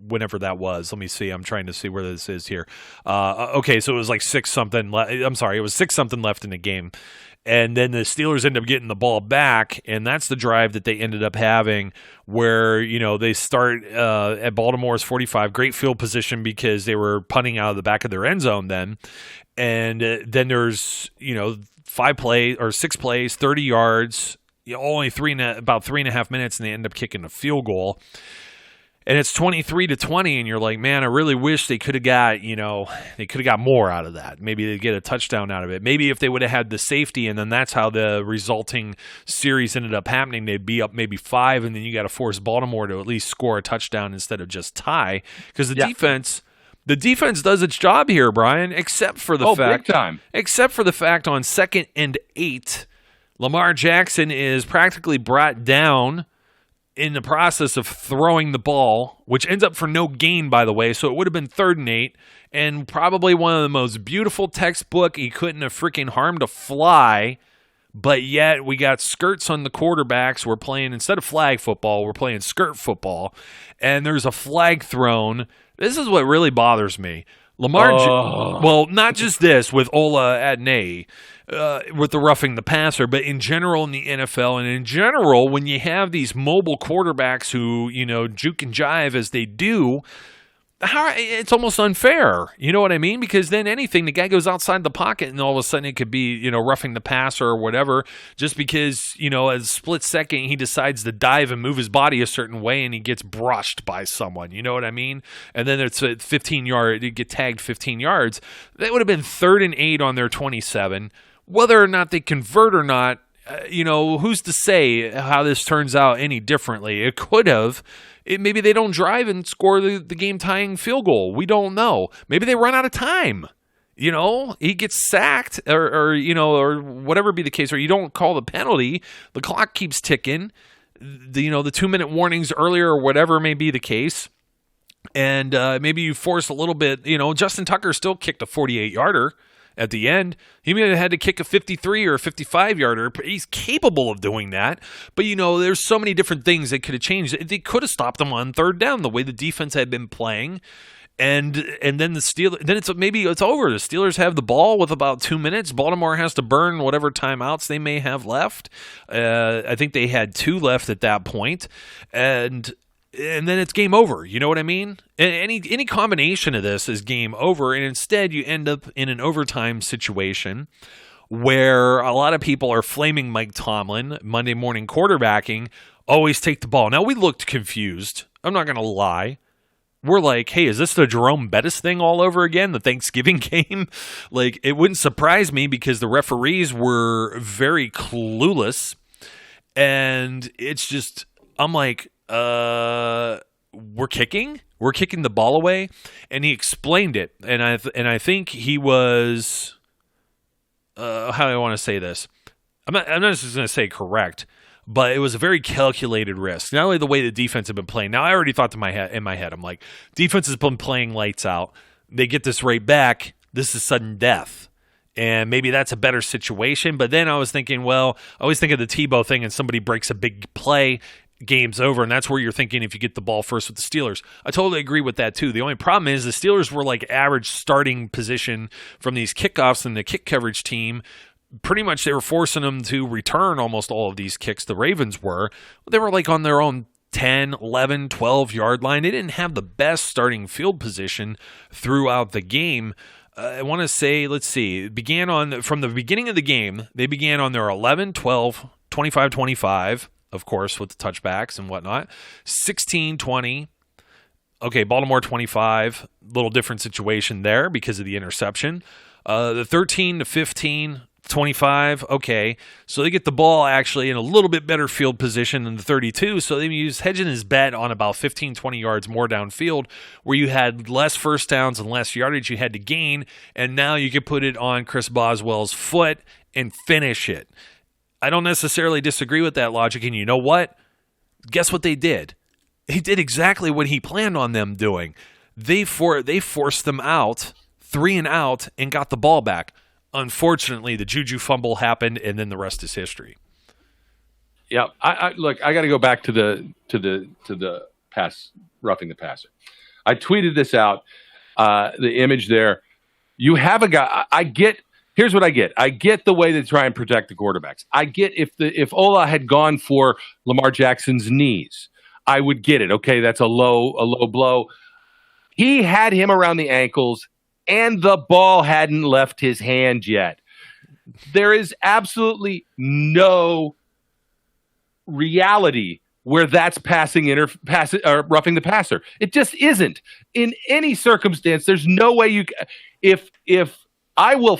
whenever that was. Let me see. I'm trying to see where this is here. Okay, so it was like 6-something. I'm sorry, it was 6-something left in the game. And then the Steelers end up getting the ball back, and that's the drive that they ended up having where, they start at Baltimore's 45, great field position because they were punting out of the back of their end zone then. And then there's, 6 plays, 30 yards, only about 3.5 minutes, and they end up kicking a field goal. And it's 23-20, and you're like, man, I really wish they could have got more out of that. Maybe they'd get a touchdown out of it. Maybe if they would have had the safety, and then that's how the resulting series ended up happening. They'd be up maybe 5, and then you got to force Baltimore to at least score a touchdown instead of just tie. Because the defense does its job here, Brian, except for the fact, big time. Except for the fact on 2nd and 8, Lamar Jackson is practically brought down in the process of throwing the ball, which ends up for no gain, by the way. So it would have been 3rd and 8, and probably one of the most beautiful textbook. He couldn't have freaking harmed a fly, but yet we got skirts on the quarterbacks. We're playing, instead of flag football, we're playing skirt football, and there's a flag thrown. This is what really bothers me. Well, not just this with Ola Adnei, with the roughing the passer, but in general in the NFL, and in general when you have these mobile quarterbacks who, juke and jive as they do, it's almost unfair. You know what I mean? Because then the guy goes outside the pocket, and all of a sudden it could be, roughing the passer or whatever, just because, a split second he decides to dive and move his body a certain way, and he gets brushed by someone. You know what I mean? And then it's a 15-yard, you get tagged 15 yards. That would have been 3rd and 8 on their 27. Whether or not they convert or not, who's to say how this turns out any differently? It could have. Maybe they don't drive and score the game-tying field goal. We don't know. Maybe they run out of time. He gets sacked or whatever be the case, or you don't call the penalty. The clock keeps ticking. The 2-minute warnings earlier or whatever may be the case. And maybe you force a little bit. Justin Tucker still kicked a 48-yarder. At the end, he may have had to kick a 53 or a 55-yarder. He's capable of doing that. But, there's so many different things that could have changed. They could have stopped him on 3rd down the way the defense had been playing. And then the Steelers, then maybe it's over. The Steelers have the ball with about 2 minutes. Baltimore has to burn whatever timeouts they may have left. I think they had 2 left at that point. And then it's game over. You know what I mean? Any combination of this is game over, and instead you end up in an overtime situation where a lot of people are flaming Mike Tomlin, Monday morning quarterbacking, always take the ball. Now, we looked confused. I'm not going to lie. We're like, hey, is this the Jerome Bettis thing all over again, the Thanksgiving game? Like, it wouldn't surprise me because the referees were very clueless, and it's just, I'm like, we're kicking the ball away, and he explained it, and I think he was, how do I want to say this? I'm not just going to say correct, but it was a very calculated risk. Not only the way the defense had been playing. Now I already thought in my head, I'm like, defense has been playing lights out. They get this right back. This is sudden death. And maybe that's a better situation. But then I was thinking, well, I always think of the Tebow thing and somebody breaks a big play, game's over. And that's where you're thinking if you get the ball first with the Steelers. I totally agree with that too. The only problem is the Steelers were like average starting position from these kickoffs and the kick coverage team. Pretty much they were forcing them to return almost all of these kicks. The Ravens were. They were like on their own 10, 11, 12-yard line. They didn't have the best starting field position throughout the game. I want to say, let's see, it began from the beginning of the game, they began on their 11, 12, 25, 25, of course, with the touchbacks and whatnot, 16, 20. Okay, Baltimore 25, little different situation there because of the interception. The 13 to 15, 25, okay. So they get the ball actually in a little bit better field position than the 32. So they used hedging his bet on about 15, 20 yards more downfield where you had less first downs and less yardage you had to gain. And now you could put it on Chris Boswell's foot and finish it. I don't necessarily disagree with that logic. And you know what? Guess what they did? He did exactly what he planned on them doing. They forced them out, 3 and out, and got the ball back. Unfortunately, the Juju fumble happened, and then the rest is history. Yeah, look. I got to go back to the pass, roughing the passer. I tweeted this out. The image there. You have a guy. I get. Here's what I get. I get the way they try and protect the quarterbacks. I get if Ola had gone for Lamar Jackson's knees, I would get it. Okay, that's a low blow. He had him around the ankles. And the ball hadn't left his hand yet. There is absolutely no reality where that's roughing the passer. It just isn't. In any circumstance, there's no way you. If I will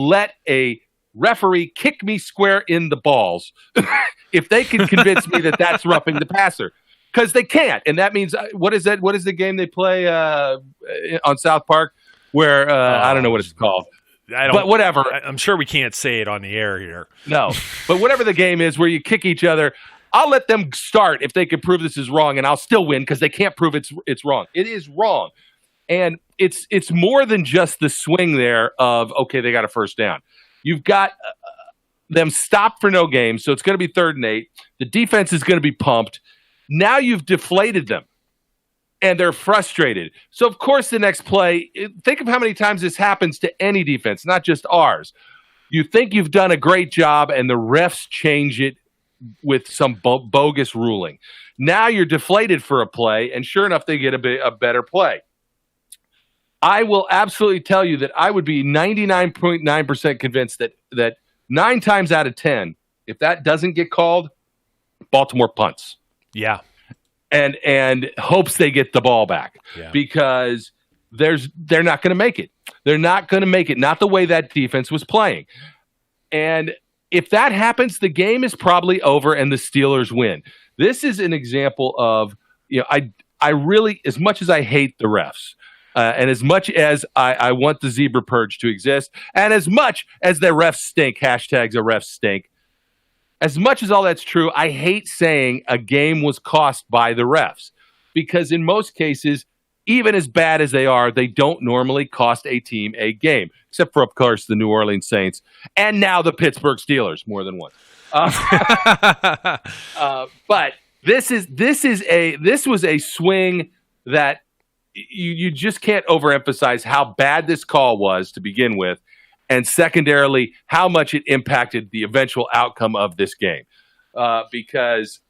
let a referee kick me square in the balls if they can convince me that that's roughing the passer. Because they can't, and that means what is that? What is the game they play on South Park? Where I don't know what it's called, but whatever. I'm sure we can't say it on the air here. No, but whatever the game is, where you kick each other, I'll let them start if they can prove this is wrong, and I'll still win because they can't prove it's wrong. It is wrong, and it's more than just the swing there of okay, they got a first down. You've got them stopped for no gain, so it's going to be 3rd and 8. The defense is going to be pumped. Now you've deflated them, and they're frustrated. So, of course, the next play, think of how many times this happens to any defense, not just ours. You think you've done a great job, and the refs change it with some bogus ruling. Now you're deflated for a play, and sure enough, they get a better play. I will absolutely tell you that I would be 99.9% convinced that 9 times out of 10, if that doesn't get called, Baltimore punts. Yeah. And hopes they get the ball back because they're not going to make it. They're not going to make it. Not the way that defense was playing. And if that happens, the game is probably over and the Steelers win. This is an example of, I really, as much as I hate the refs, and as much as I want the zebra purge to exist, and as much as the refs stink, hashtags the refs stink, as much as all that's true, I hate saying a game was cost by the refs because in most cases, even as bad as they are, they don't normally cost a team a game, except for, of course, the New Orleans Saints and now the Pittsburgh Steelers more than once. But this was a swing that you just can't overemphasize how bad this call was to begin with. And secondarily, how much it impacted the eventual outcome of this game. Because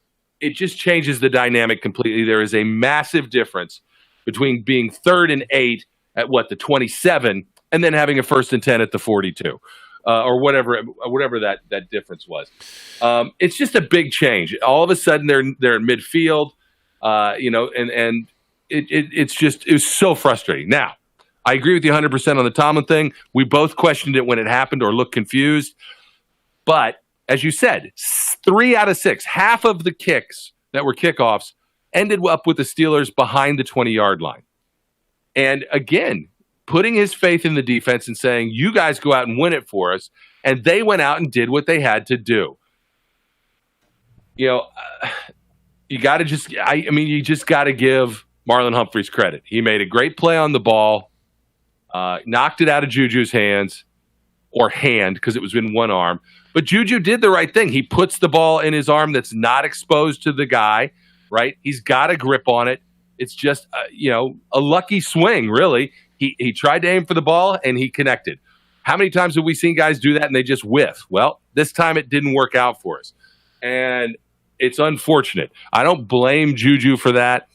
it just changes the dynamic completely. There is a massive difference between being 3rd and 8 at the 27 and then having a 1st and 10 at the 42 or whatever that difference was. It's just a big change. All of a sudden they're in midfield, and it was so frustrating. Now, I agree with you 100% on the Tomlin thing. We both questioned it when it happened or looked confused. But as you said, 3 out of 6, half of the kicks that were kickoffs ended up with the Steelers behind the 20-yard line. And again, putting his faith in the defense and saying, you guys go out and win it for us. And they went out and did what they had to do. You got to just give Marlon Humphreys credit. He made a great play on the ball. Knocked it out of Juju's hands, or hand because it was in one arm. But Juju did the right thing. He puts the ball in his arm that's not exposed to the guy, right? He's got a grip on it. It's just, a lucky swing, really. He tried to aim for the ball, and he connected. How many times have we seen guys do that, and they just whiff? Well, this time it didn't work out for us. And it's unfortunate. I don't blame Juju for that.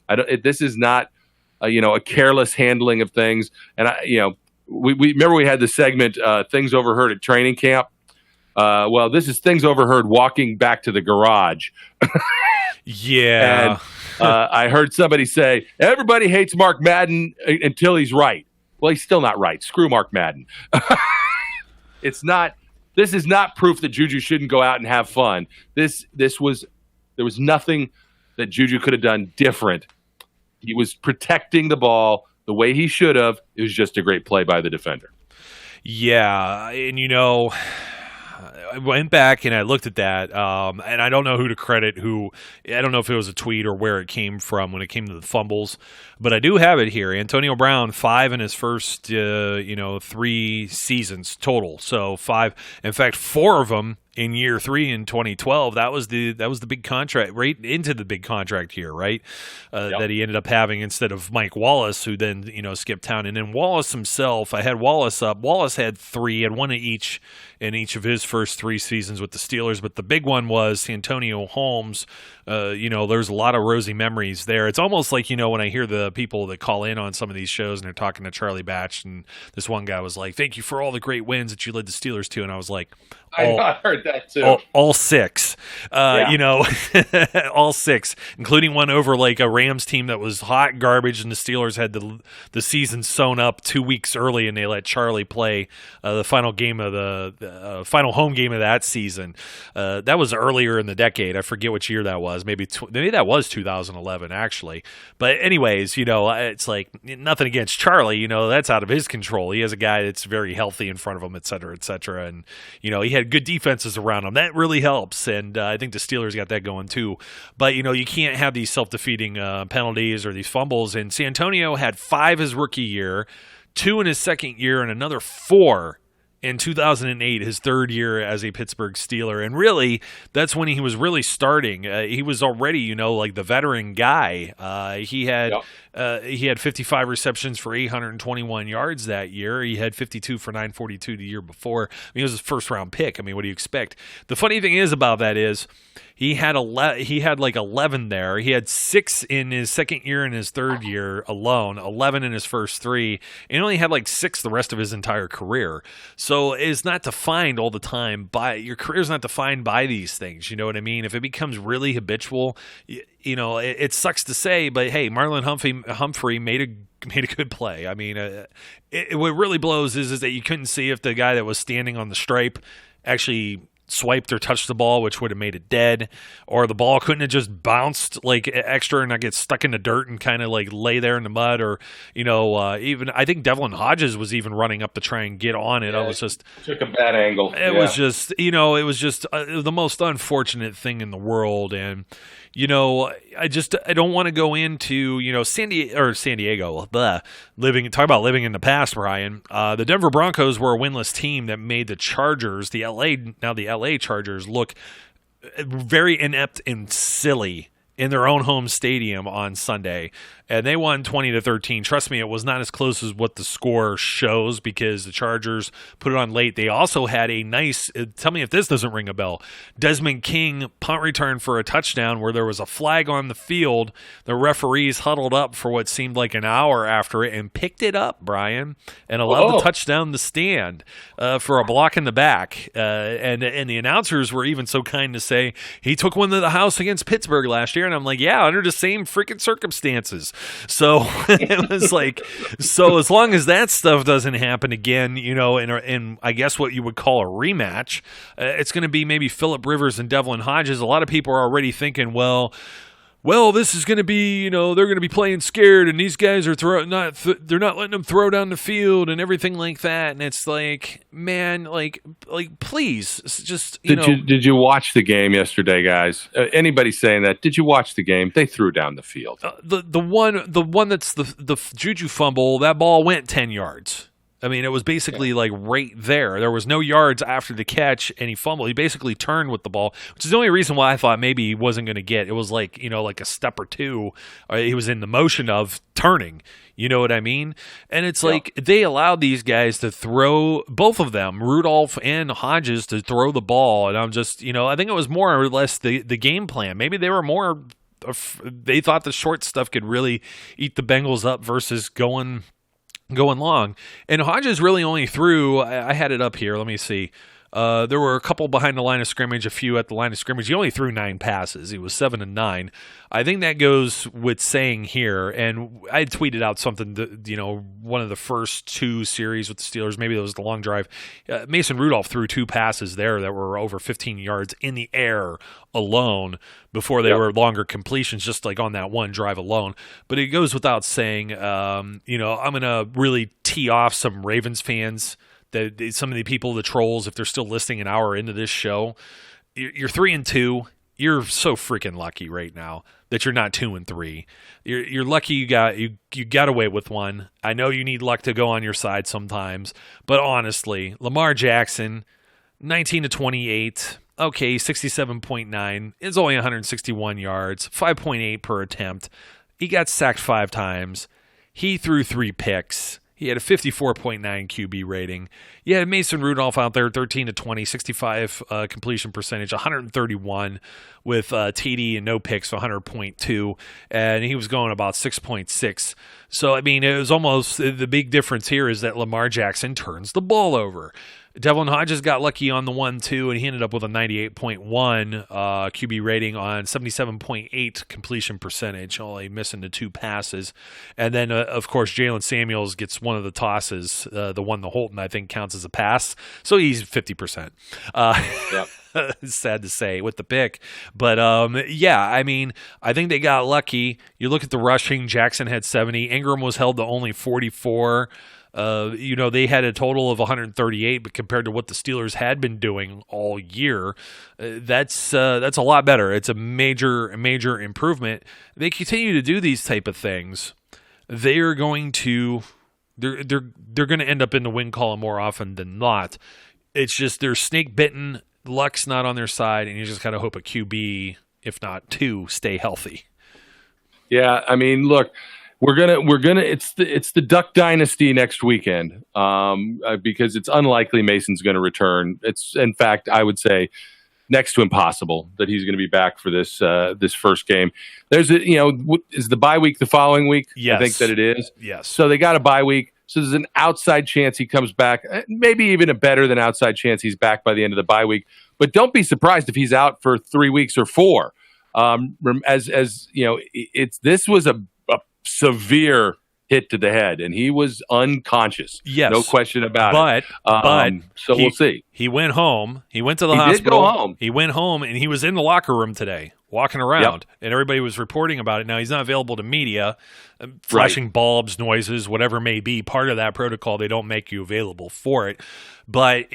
This is not, a careless handling of things. And, we remember we had the segment, Things Overheard at Training Camp. Well, this is Things Overheard walking back to the garage. Yeah. And I heard somebody say, everybody hates Mark Madden until he's right. Well, he's still not right. Screw Mark Madden. This is not proof that Juju shouldn't go out and have fun. There was nothing that Juju could have done different. He was protecting the ball the way he should have. It was just a great play by the defender. Yeah, and I went back and I looked at that, and I don't know who to credit who. I don't know if it was a tweet or where it came from when it came to the fumbles, but I do have it here. Antonio Brown, 5 in his first, 3 seasons total. So 5, in fact, 4 of them in year 3 in 2012. That was the big contract, right into the big contract here, right? Yep. That he ended up having instead of Mike Wallace, who then skipped town. And then Wallace himself, I had Wallace up. Wallace had 3 and 1 each in each of his first 3 seasons with the Steelers. But the big one was Antonio Holmes. There's a lot of rosy memories there. It's almost like, when I hear the people that call in on some of these shows and they're talking to Charlie Batch, and this one guy was like, thank you for all the great wins that you led the Steelers to. And I was like, I heard that too. All 6, all 6, including one over like a Rams team that was hot garbage, and the Steelers had the season sewn up 2 weeks early, and they let Charlie play the final game of the final home game of that season. That was earlier in the decade. I forget which year that was. Maybe that was 2011 actually. But anyways, it's like nothing against Charlie. That's out of his control. He has a guy that's very healthy in front of him, et cetera, and he had good defenses around him. That really helps, and I think the Steelers got that going too. But you can't have these self-defeating penalties or these fumbles. And Santonio had 5 his rookie year, 2 in his second year, and another 4 in 2008, his third year as a Pittsburgh Steeler. And really, that's when he was really starting. He was already, like the veteran guy. He had 55 receptions for 821 yards that year. He had 52 for 942 the year before. He was his first-round pick. What do you expect? The funny thing is about that is he had like 11 there. He had 6 in his second year and his third year alone, 11 in his first 3, and only had like 6 the rest of his entire career. So it's not defined all the time by your career's not defined by these things. You know what I mean? If it becomes really habitual, it sucks to say, but hey, Marlon Humphrey made a good play. What really blows is that you couldn't see if the guy that was standing on the stripe actually swiped or touched the ball, which would have made it dead, or the ball couldn't have just bounced like extra and not get stuck in the dirt and kind of like lay there in the mud, or even I think Devlin Hodges was even running up to try and get on it. Yeah, I was just took a bad angle. It was just the most unfortunate thing in the world. And I don't want to go into San Diego talk about living in the past, Brian. The Denver Broncos were a winless team that made the Chargers, the LA Chargers, look very inept and silly in their own home stadium on Sunday, and they won 20-13. Trust me, it was not as close as what the score shows because the Chargers put it on late. They also had a nice, tell me if this doesn't ring a bell, Desmond King punt return for a touchdown where there was a flag on the field. The referees huddled up for what seemed like an hour after it and picked it up, Brian, and allowed the touchdown to stand for a block in the back. And the announcers were even so kind to say he took one to the house against Pittsburgh last year. And I'm like, yeah, under the same freaking circumstances. So it was like, so as long as that stuff doesn't happen again, in I guess what you would call a rematch, it's going to be maybe Phillip Rivers and Devlin Hodges. A lot of people are already thinking, well, this is going to be, they're going to be playing scared, and these guys are they're not letting them throw down the field and everything like that. And it's like, man, like please, just Did you watch the game yesterday, guys? Anybody saying that? Did you watch the game? They threw down the field. The one that's the Juju fumble, that ball went 10 yards. I mean, it was basically like right there. There was no yards after the catch, and he fumbled. He basically turned with the ball, which is the only reason why I thought maybe he wasn't going to get. It was like, like a step or two. He was in the motion of turning. You know what I mean? And it's like they allowed these guys to throw, both of them, Rudolph and Hodges, to throw the ball. And I'm just, I think it was more or less the game plan. Maybe they were more, they thought the short stuff could really eat the Bengals up versus going long. And Hodges really only threw, I had it up here, let me see. There were a couple behind the line of scrimmage, a few at the line of scrimmage. He only threw 9 passes. He was 7-9. I think that goes with saying here, and I tweeted out something that, one of the first 2 series with the Steelers, maybe it was the long drive. Mason Rudolph threw 2 passes there that were over 15 yards in the air alone before they were longer completions, just like on that one drive alone. But it goes without saying, I'm going to really tee off some Ravens fans. Some of the people, the trolls, if they're still listening an hour into this show, you're 3-2. You're so freaking lucky right now that you're not 2-3. You're lucky you got away with one. I know you need luck to go on your side sometimes, but honestly, Lamar Jackson, 19-28. Okay, 67.9. It's only 161 yards, 5.8 per attempt. He got sacked 5 times. He threw 3 picks. He had a 54.9 QB rating. You had Mason Rudolph out there, 13-20, 65 completion percentage, 131 with TD and no picks, 100.2, and he was going about 6.6. So, I mean, it was almost the big difference here is that Lamar Jackson turns the ball over. Devlin Hodges got lucky on the 1-2, and he ended up with a 98.1 QB rating on 77.8 completion percentage, only missing the 2 passes. And then, of course, Jalen Samuels gets one of the tosses, the one to Holton, I think, counts as a pass. So he's 50%. It's sad to say with the pick. But, I mean, I think they got lucky. You look at the rushing, Jackson had 70. Ingram was held to only 44. They had a total of 138, but compared to what the Steelers had been doing all year, that's a lot better. It's a major improvement. They continue to do these type of things. They're going to end up in the win column more often than not. It's just they're snake bitten. Luck's not on their side, and you just gotta hope a QB, if not 2, stay healthy. Yeah, I mean, look. We're gonna. It's the Duck Dynasty next weekend, because it's unlikely Mason's going to return. It's, in fact, I would say next to impossible that he's going to be back for this first game. There's is the bye week the following week? Yes. I think that it is. Yes. So they got a bye week. So there's an outside chance he comes back. Maybe even a better than outside chance he's back by the end of the bye week. But don't be surprised if he's out for 3 weeks or 4. This was a severe hit to the head, and he was unconscious. Yes, no question about it. So we'll see. He went home. He went to the hospital. Did go home. He went home, and he was in the locker room today, walking around, and everybody was reporting about it. Now he's not available to media. Flashing bulbs, noises, whatever may be part of that protocol. They don't make you available for it. But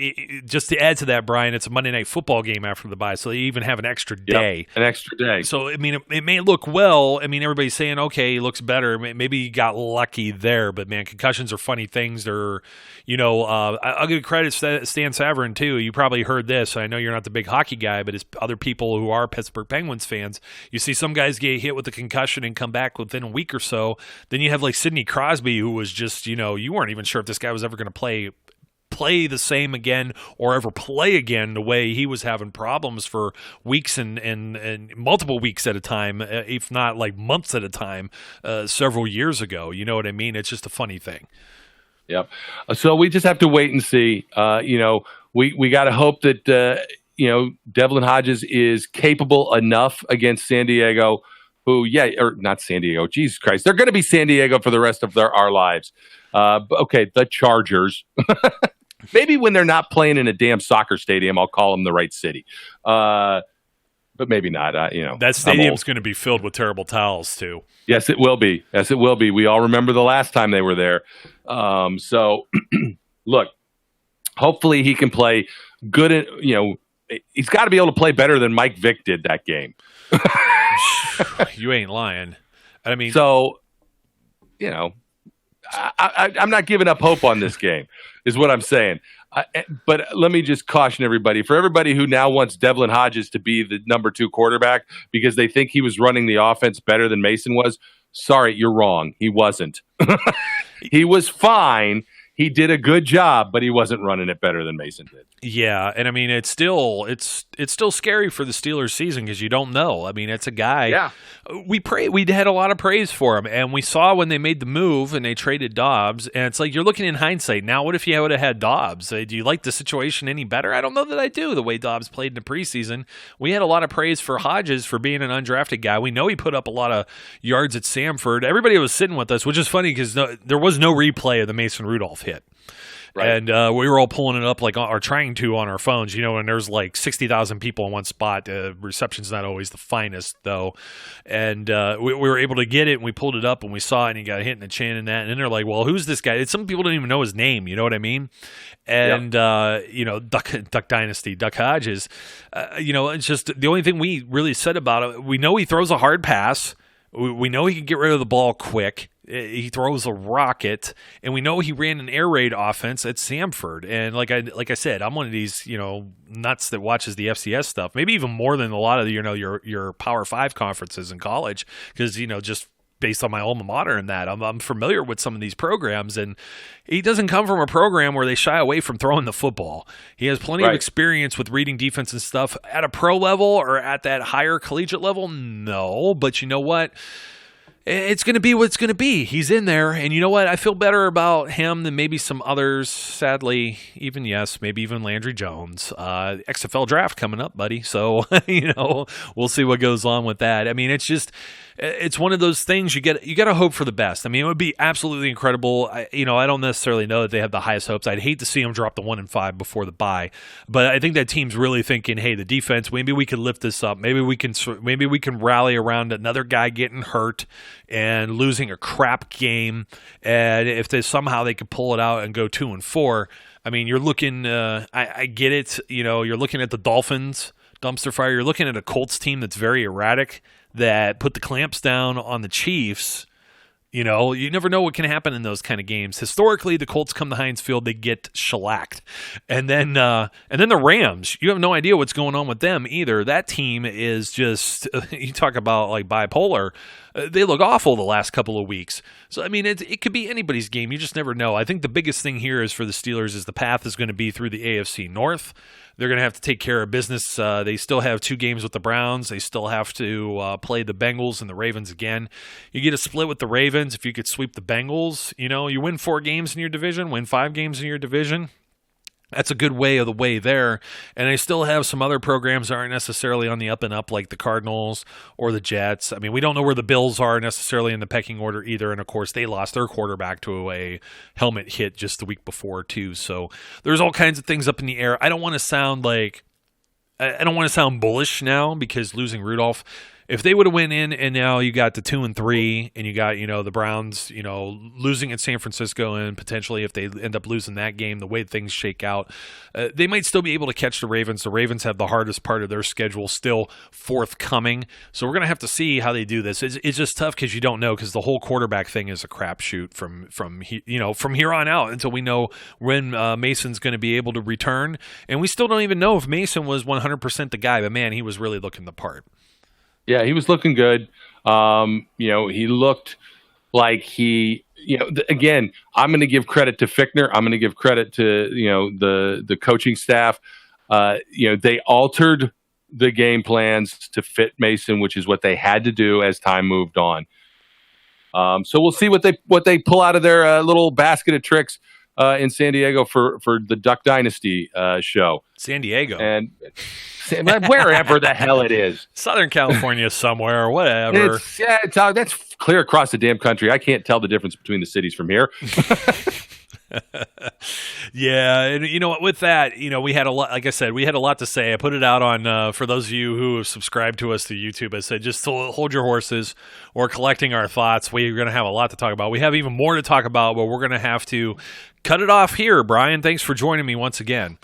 just to add to that, Brian, it's a Monday Night Football game after the bye, so they even have an extra day. An extra day. So, I mean, it may look well. I mean, everybody's saying, okay, he looks better. Maybe he got lucky there, but, man, concussions are funny things. They're, I'll give credit to Stan Savran, too. You probably heard this. I know you're not the big hockey guy, but as other people who are Pittsburgh Penguins fans, you see some guys get hit with a concussion and come back within a week or so. Then you have, like, Sidney Crosby, who was just, you weren't even sure if this guy was ever going to play the same again or ever play again the way he was having problems for weeks and multiple weeks at a time, if not like months at a time, several years ago. You know what I mean? It's just a funny thing. Yep. So we just have to wait and see. We got to hope that, Devlin Hodges is capable enough against San Diego, or not San Diego. Jesus Christ. They're going to be San Diego for the rest of our lives. The Chargers. Maybe when they're not playing in a damn soccer stadium, I'll call them the right city. But maybe not. That stadium's going to be filled with terrible towels, too. Yes, it will be. We all remember the last time they were there. Look, hopefully he can play good. He's got to be able to play better than Mike Vick did that game. You ain't lying. I mean, I'm not giving up hope on this game, is what I'm saying. But let me just caution everybody. For everybody who now wants Devlin Hodges to be the number 2 quarterback because they think he was running the offense better than Mason was, sorry, you're wrong. He wasn't. He was fine. He did a good job, but he wasn't running it better than Mason did. Yeah, and I mean it's still scary for the Steelers season because you don't know. I mean, it's a guy. Yeah. We had a lot of praise for him, and we saw when they made the move and they traded Dobbs, and it's like you're looking in hindsight. Now, what if you would have had Dobbs? Do you like the situation any better? I don't know that I do. The way Dobbs played in the preseason, we had a lot of praise for Hodges for being an undrafted guy. We know he put up a lot of yards at Samford. Everybody was sitting with us, which is funny because there was no replay of the Mason Rudolph hit. Right. And we were all pulling it up or trying to on our phones, and there's like 60,000 people in one spot. Reception's not always the finest, though. And we were able to get it, and we pulled it up, and we saw it, and he got hit in the chin and that. And then they're like, well, who's this guy? Some people didn't even know his name, you know what I mean? And, Duck Dynasty, Duck Hodges, it's just the only thing we really said about it. We know he throws a hard pass. We know he can get rid of the ball quick. He throws a rocket, and we know he ran an air raid offense at Samford. And like I said, I'm one of these nuts that watches the FCS stuff, maybe even more than a lot of your Power 5 conferences in college, because just based on my alma mater and that I'm familiar with some of these programs. And he doesn't come from a program where they shy away from throwing the football. He has plenty of experience with reading defense and stuff at a pro level or at that higher collegiate level. No, but you know what? It's going to be what it's going to be. He's in there, and you know what? I feel better about him than maybe some others. Sadly, maybe even Landry Jones. XFL draft coming up, buddy. So, we'll see what goes on with that. I mean, it's one of those things you got to hope for the best. I mean, it would be absolutely incredible. I don't necessarily know that they have the highest hopes. I'd hate to see them drop the 1-5 before the bye, but I think that team's really thinking, hey, the defense, maybe we can lift this up. Maybe we can rally around another guy getting hurt and losing a crap game, and if somehow they could pull it out and go 2-4, I mean, you're looking. I get it. You're looking at the Dolphins dumpster fire. You're looking at a Colts team that's very erratic, that put the clamps down on the Chiefs. You never know what can happen in those kind of games. Historically, the Colts come to Heinz Field, they get shellacked. And then the Rams, you have no idea what's going on with them either. That team is just, you talk about like bipolar. They look awful the last couple of weeks. So, I mean, it could be anybody's game. You just never know. I think the biggest thing here is for the Steelers is the path is going to be through the AFC North. They're going to have to take care of business. They still have 2 games with the Browns. They still have to play the Bengals and the Ravens again. You get a split with the Ravens. If you could sweep the Bengals, you win 4 games in your division, win 5 games in your division. That's a good way of the way there. And they still have some other programs that aren't necessarily on the up and up, like the Cardinals or the Jets. I mean, we don't know where the Bills are necessarily in the pecking order either. And, of course, they lost their quarterback to a helmet hit just the week before, too. So there's all kinds of things up in the air. I don't want to sound bullish now because losing Rudolph – if they would have went in and now you got the 2-3 and you got, the Browns, losing at San Francisco and potentially if they end up losing that game, the way things shake out, they might still be able to catch the Ravens. The Ravens have the hardest part of their schedule still forthcoming. So we're going to have to see how they do this. It's just tough because you don't know, because the whole quarterback thing is a crapshoot from here on out until we know when Mason's going to be able to return. And we still don't even know if Mason was 100% the guy, but man, he was really looking the part. Yeah, he was looking good. He looked like again, I'm going to give credit to Fickner. I'm going to give credit to, the coaching staff. They altered the game plans to fit Mason, which is what they had to do as time moved on. So we'll see what they pull out of their little basket of tricks in San Diego for the Duck Dynasty show. San Diego. And wherever the hell it is. Southern California somewhere or whatever. That's clear across the damn country. I can't tell the difference between the cities from here. Yeah, and with that, we had a lot. Like I said, we had a lot to say. I put it out on for those of you who have subscribed to us to YouTube. I said just hold your horses. We're collecting our thoughts. We're going to have a lot to talk about. We have even more to talk about, but we're going to have to cut it off here. Brian, thanks for joining me once again.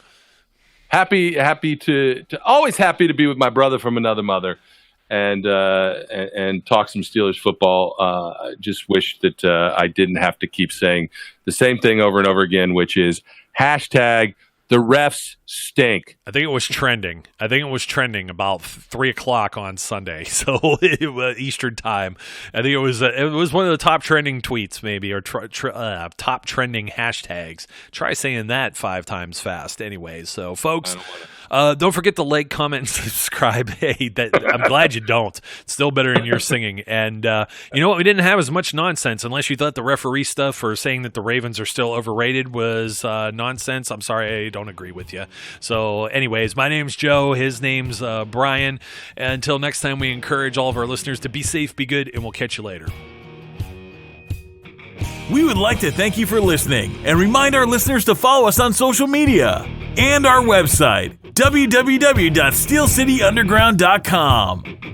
Happy to always happy to be with my brother from another mother. and talk some Steelers football. Just wish that I didn't have to keep saying the same thing over and over again, which is hashtag the refs stink. I think it was trending. About 3:00 on Sunday, so Eastern time. I think it was one of the top trending tweets, maybe, or top trending hashtags. Try saying that 5 times fast. Anyways, so folks, don't forget to like, comment, and subscribe. Hey, I'm glad you don't. It's still better than your singing. And you know what? We didn't have as much nonsense, unless you thought the referee stuff or saying that the Ravens are still overrated was nonsense. I'm sorry, I don't agree with you. So anyways, my name's Joe. His name's Brian. Until next time, we encourage all of our listeners to be safe, be good, and we'll catch you later. We would like to thank you for listening and remind our listeners to follow us on social media and our website, www.steelcityunderground.com.